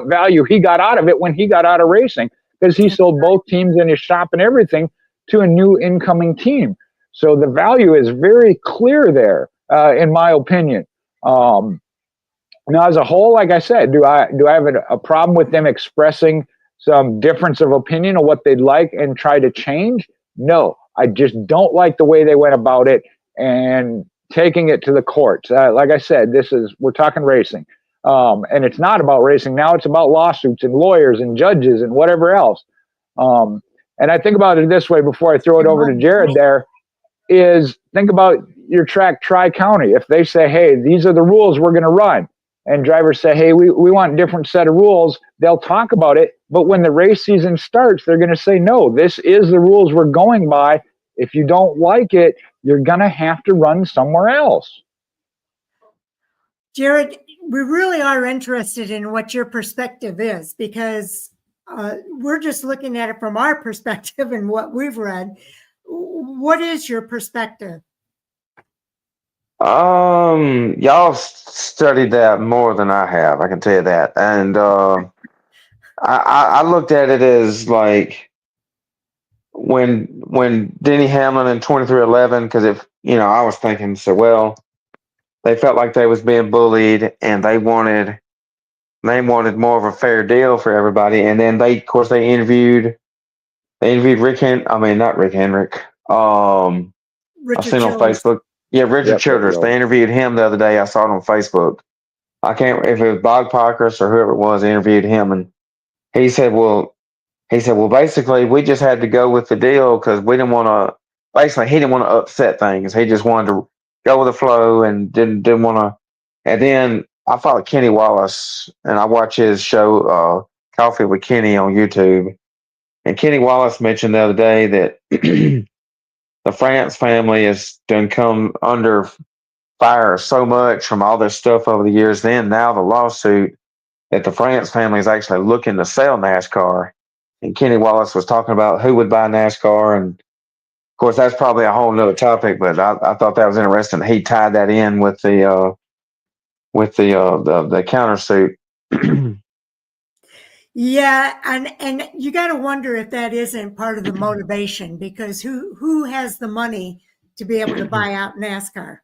value he got out of it when he got out of racing, because he sold both teams in his shop and everything to a new incoming team. So the value is very clear there, in my opinion. Now, as a whole, like I said, do I have a problem with them expressing some difference of opinion of what they'd like and try to change? No. I just don't like the way they went about it and taking it to the courts. Like I said, we're talking racing, and it's not about racing now. It's about lawsuits and lawyers and judges and whatever else. And I think about it this way before I throw it over to Jared. There is, think about your track, Tri-County. If they say, hey, these are the rules we're going to run, and drivers say, hey, we want a different set of rules, they'll talk about it. But when the race season starts, they're going to say, no, this is the rules we're going by. If you don't like it, you're going to have to run somewhere else. Jared, we really are interested in what your perspective is, because we're just looking at it from our perspective and what we've read. What is your perspective? Y'all studied that more than I have, I can tell you that. And I looked at it as like when Denny Hamlin in 2311, because I was thinking, so well, they felt like they was being bullied and they wanted more of a fair deal for everybody. And then they interviewed Rick not Rick Hendrick. I've seen on Facebook. Yeah, Richard Childress. They interviewed him the other day. I saw it on Facebook. I can't, if it was Bob Parkers or whoever it was, they interviewed him, and he said, well, basically, we just had to go with the deal because we didn't want to. Basically, he didn't want to upset things. He just wanted to go with the flow and didn't want to. And then I follow Kenny Wallace, and I watch his show, Coffee with Kenny, on YouTube. And Kenny Wallace mentioned the other day that the France family has done come under fire so much from all this stuff over the years. Then now the lawsuit that the France family is actually looking to sell NASCAR. And Kenny Wallace was talking about who would buy NASCAR. And of course, that's probably a whole nother topic, but I thought that was interesting. He tied that in with the countersuit. Yeah, and you got to wonder if that isn't part of the motivation, because who has the money to be able to buy out NASCAR?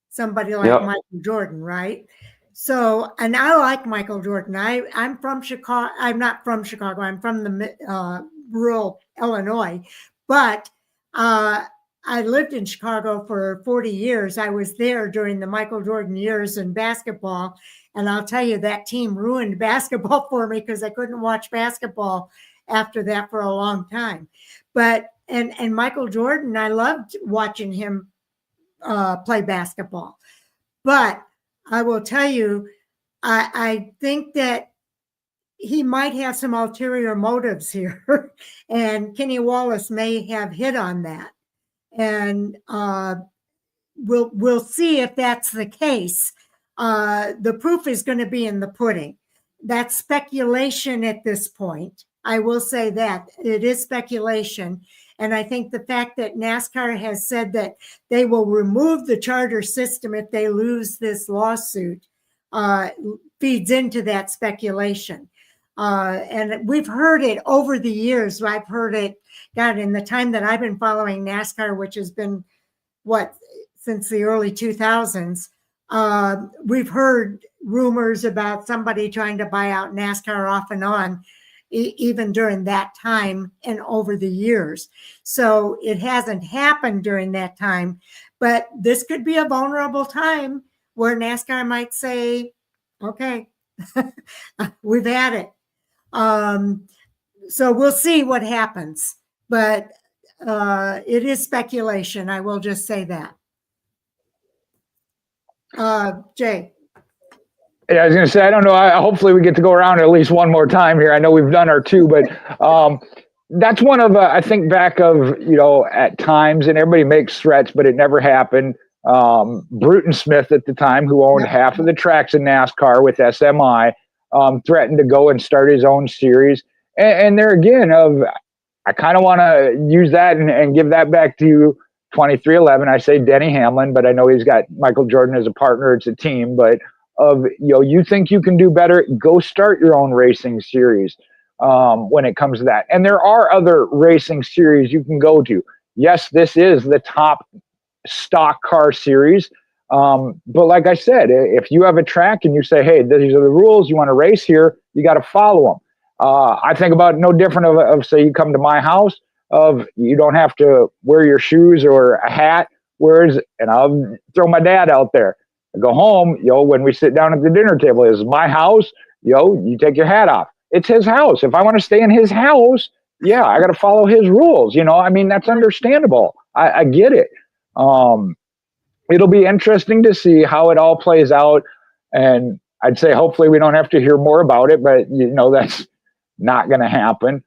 Somebody like Michael Jordan, right? So, and I like Michael Jordan. I'm from Chicago. I'm not from Chicago. I'm from the rural Illinois, but I lived in Chicago for 40 years. I was there during the Michael Jordan years in basketball. And I'll tell you, that team ruined basketball for me because I couldn't watch basketball after that for a long time. But, and Michael Jordan, I loved watching him play basketball. But I will tell you, I think that he might have some ulterior motives here. And Kenny Wallace may have hit on that. And we'll see if that's the case. The proof is going to be in the pudding. That's speculation at this point. I will say that it is speculation. And I think the fact that NASCAR has said that they will remove the charter system if they lose this lawsuit feeds into that speculation. And we've heard it over the years. I've heard it, God, in the time that I've been following NASCAR, which has been, since the early 2000s, we've heard rumors about somebody trying to buy out NASCAR off and on, even during that time and over the years. So it hasn't happened during that time, but this could be a vulnerable time where NASCAR might say, okay, we've had it. So we'll see what happens, but it is speculation. I will just say that. Jay. Yeah, I was going to say, I don't know. Hopefully we get to go around at least one more time here. I know we've done our two, but that's one of, I think back of, at times, and everybody makes threats, but it never happened. Bruton Smith at the time, who owned half of the tracks in NASCAR with SMI, threatened to go and start his own series. And there again, I kind of want to use that and give that back to you. 2311, I say Denny Hamlin, but I know he's got Michael Jordan as a partner. It's a team, but you think you can do better, go start your own racing series when it comes to that. And there are other racing series you can go to. Yes, this is the top stock car series. But like I said, if you have a track and you say, hey, these are the rules, you want to race here, you got to follow them. I think about no different of say you come to my house, you don't have to wear your shoes or a hat, and I'll throw my dad out there. I go home, when we sit down at the dinner table, this is my house, you take your hat off. It's his house. If I want to stay in his house, yeah, I got to follow his rules. That's understandable. I get it. It'll be interesting to see how it all plays out. And I'd say hopefully we don't have to hear more about it, but that's not going to happen.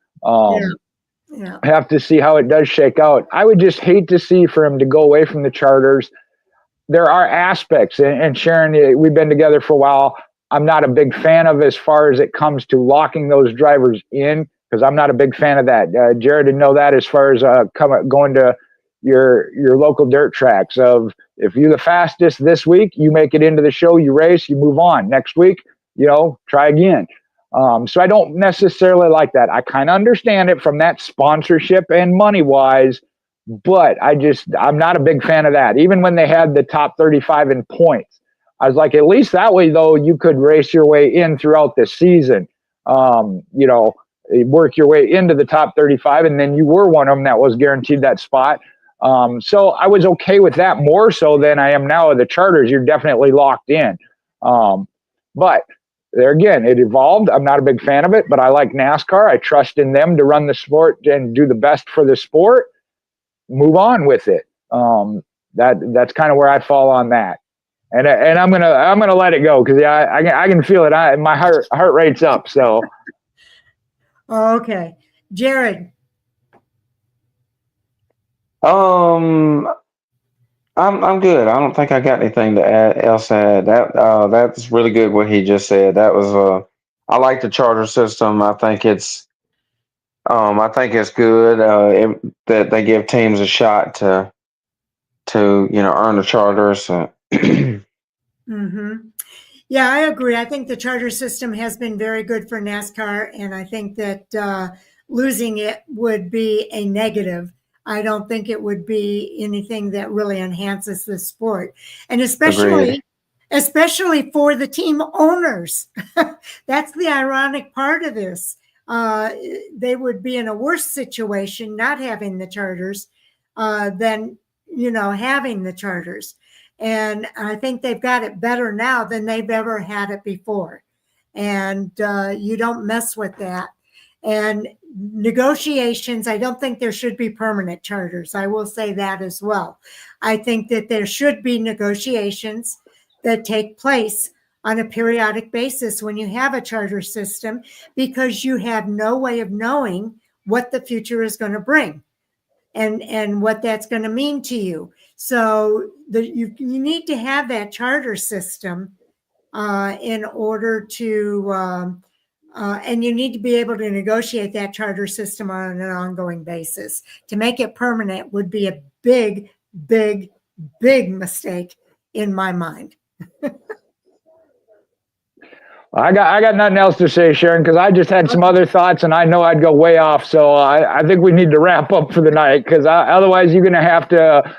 Yeah. Have to see how it does shake out. I would just hate to see for him to go away from the charters. There are aspects, and Sharon, we've been together for a while. I'm not a big fan of as far as it comes to locking those drivers in, because I'm not a big fan of that. Jared didn't know that as far as going to your local dirt tracks of if you're the fastest this week, you make it into the show, you race, you move on. Next week, try again. So I don't necessarily like that. I kind of understand it from that sponsorship and money wise, but I'm not a big fan of that. Even when they had the top 35 in points, I was like, at least that way though, you could race your way in throughout the season, work your way into the top 35. And then you were one of them that was guaranteed that spot. So I was okay with that more so than I am now with the charters. You're definitely locked in. But there again, it evolved. I'm not a big fan of it, but I like NASCAR. I trust in them to run the sport and do the best for the sport. Move on with it. That's kind of where I fall on that. And I'm gonna let it go because I can feel it. My heart rate's up. So. Okay, Jared. I'm good. I don't think I got anything to else add. That's really good what he just said. That was I like the charter system. I think it's good that they give teams a shot to earn the charters. Mm-hmm. Yeah, I agree. I think the charter system has been very good for NASCAR, and I think that losing it would be a negative. I don't think it would be anything that really enhances the sport. And especially for the team owners. That's the ironic part of this. They would be in a worse situation not having the charters than, having the charters. And I think they've got it better now than they've ever had it before. And you don't mess with that. And negotiations, I don't think there should be permanent charters. I will say that as well. I think that there should be negotiations that take place on a periodic basis when you have a charter system, because you have no way of knowing what the future is going to bring and what that's going to mean to you. So you need to have that charter system in order to And you need to be able to negotiate that charter system on an ongoing basis. To make it permanent would be a big, big, big mistake in my mind. I got nothing else to say, Sharon, because I just had some other thoughts, and I know I'd go way off. So I think we need to wrap up for the night, because otherwise you're going to have to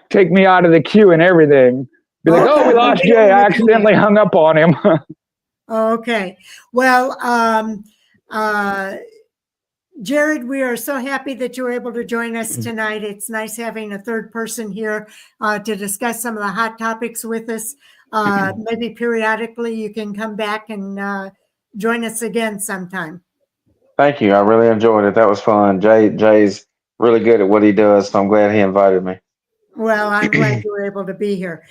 take me out of the queue and everything. Be like, oh, we lost Jay. I accidentally hung up on him. Okay. Well, Jared, we are so happy that you were able to join us tonight. It's nice having a third person here to discuss some of the hot topics with us. Maybe periodically you can come back and join us again sometime. Thank you. I really enjoyed it. That was fun. Jay's really good at what he does, so I'm glad he invited me. Well, I'm glad you were able to be here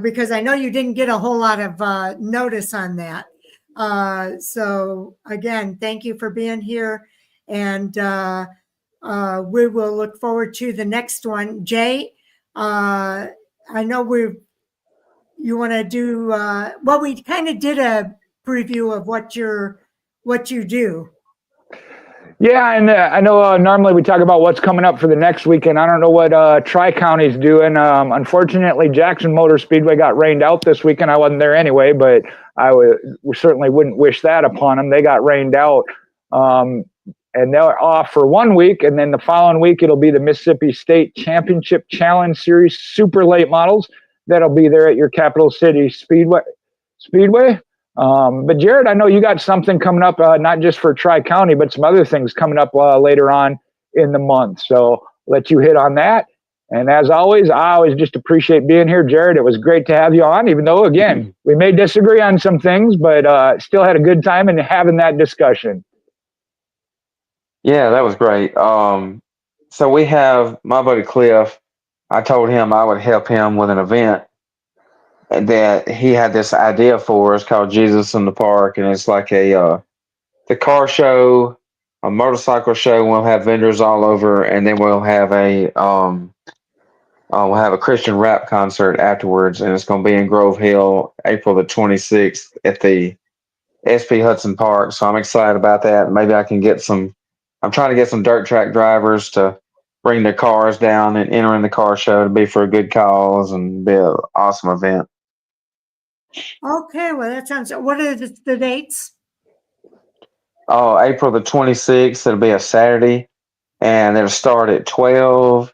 because I know you didn't get a whole lot of notice on that. So again, thank you for being here, and we will look forward to the next one. Jay, I know you want to do well. We kind of did a preview of what you do. Yeah, and I know normally we talk about what's coming up for the next weekend. I don't know what Tri-County's doing. Unfortunately, Jackson Motor Speedway got rained out this weekend. I wasn't there anyway, but we certainly wouldn't wish that upon them. They got rained out, and they're off for 1 week, and then the following week it'll be the Mississippi State Championship Challenge Series Super Late Models. That'll be there at your Capital City Speedway. But Jared, I know you got something coming up, not just for Tri-County, but some other things coming up later on in the month. So I'll let you hit on that. And as always, I always just appreciate being here, Jared. It was great to have you on, even though, again, we may disagree on some things, but still had a good time in having that discussion. Yeah, that was great. So we have my buddy Cliff. I told him I would help him with an event that he had this idea for. It's called Jesus in the Park, and it's like the car show, a motorcycle show. We'll have vendors all over, and then we'll have a Christian rap concert afterwards, and it's going to be in Grove Hill, April the 26th at the SP Hudson Park. So I'm excited about that. Maybe I can get some. I'm trying to get some dirt track drivers to bring their cars down and enter in the car show to be for a good cause and be an awesome event. Okay, well, that sounds. What are the dates? Oh, April the 26th. It'll be a Saturday, and it'll start at 12.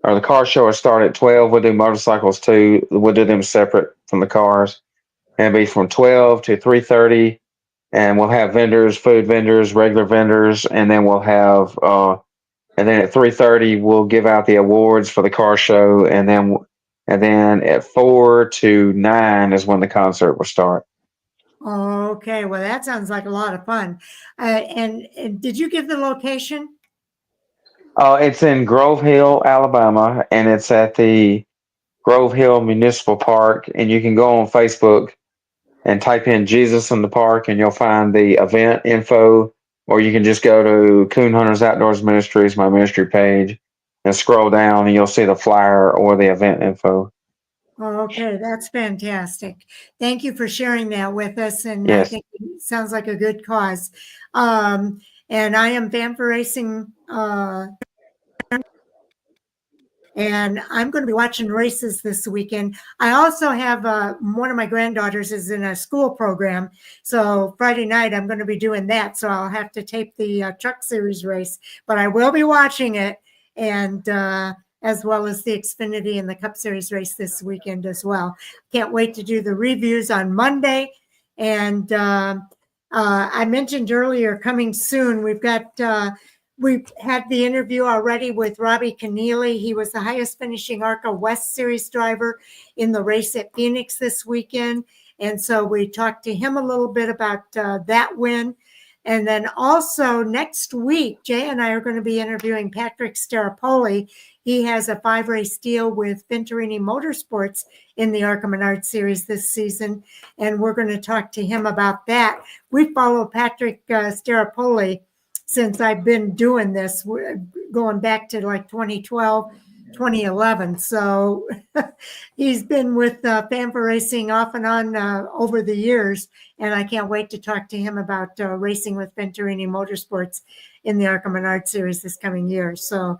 Or the car show will start at 12. We'll do motorcycles too. We'll do them separate from the cars. And it'll be from 12 to 3:30. And we'll have vendors, food vendors, regular vendors, and then we'll have and then at 3:30 we'll give out the awards for the car show, and then at 4 to 9 is when the concert will start. Okay, well, that sounds like a lot of fun. And did you give the location? It's in Grove Hill, Alabama, and it's at the Grove Hill Municipal Park. And you can go on Facebook and type in Jesus in the Park, and you'll find the event info. Or you can just go to Coon Hunters Outdoors Ministries, my ministry page, and scroll down, and you'll see the flyer or the event info. Okay, that's fantastic. Thank you for sharing that with us. And Yes. I think it sounds like a good cause. And I am Vamper Racing, and I'm going to be watching races this weekend. I also have one of my granddaughters is in a school program. So Friday night, I'm going to be doing that. So I'll have to tape the Truck Series race, but I will be watching it. And as well as the Xfinity and the Cup Series race this weekend as well. Can't wait to do the reviews on Monday. And I mentioned earlier, coming soon, we've had the interview already with Robbie Keneally. He was the highest finishing ARCA West Series driver in the race at Phoenix this weekend. And so we talked to him a little bit about that win. And then also next week, Jay and I are going to be interviewing Patrick Starapoli. He has a 5-race deal with Venturini Motorsports in the ARCA Menard Series this season, and we're going to talk to him about that. We follow Patrick Starapoli since I've been doing this, going back to like 2012 2011. So he's been with Fanfa Racing off and on over the years, and I can't wait to talk to him about racing with Venturini Motorsports in the ARCA Menard Series this coming year. So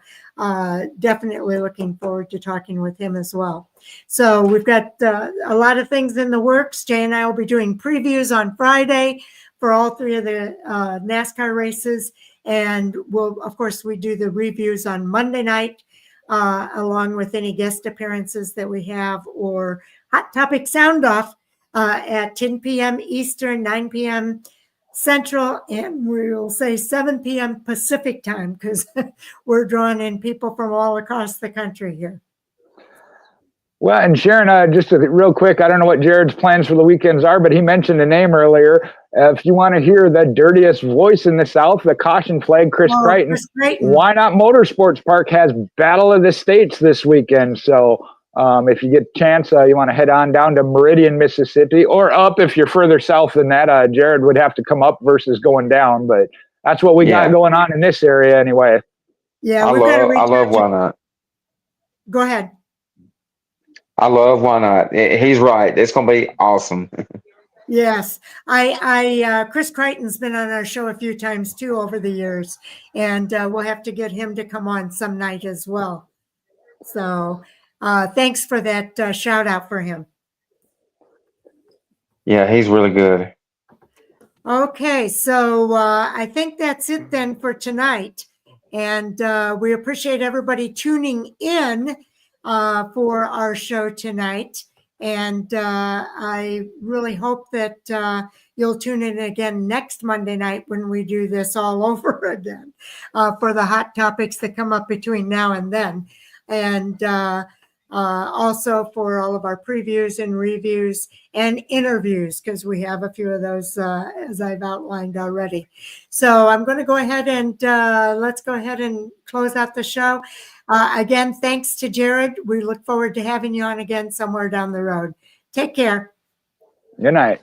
definitely looking forward to talking with him as well. So we've got a lot of things in the works. Jay and I will be doing previews on Friday for all three of the NASCAR races. And we'll, of course, we do the reviews on Monday night, along with any guest appearances that we have or Hot Topic Sound Off at 10 p.m. Eastern, 9 p.m. Central, and we'll say 7 p.m. Pacific time, because we're drawing in people from all across the country here. Well, and Sharon, just real quick, I don't know what Jared's plans for the weekends are, but he mentioned a name earlier. If you want to hear the dirtiest voice in the South, the caution flag, Chris Crichton, Why Not Motorsports Park has Battle of the States this weekend. So if you get a chance, you want to head on down to Meridian, Mississippi, or up if you're further south than that. Jared would have to come up versus going down, but that's what we got going on in this area anyway. Yeah, I love Why Not. Go ahead. I love Why Not. He's right. It's going to be awesome. Yes, Chris Crichton's been on our show a few times too over the years, and we'll have to get him to come on some night as well. So thanks for that shout out for him. Yeah, he's really good. Okay, so I think that's it then for tonight, and we appreciate everybody tuning in for our show tonight. And I really hope that you'll tune in again next Monday night when we do this all over again for the hot topics that come up between now and then. And also for all of our previews and reviews and interviews, because we have a few of those, as I've outlined already. So I'm going to go ahead and let's go ahead and close out the show. Again, thanks to Jared. We look forward to having you on again somewhere down the road. Take care. Good night.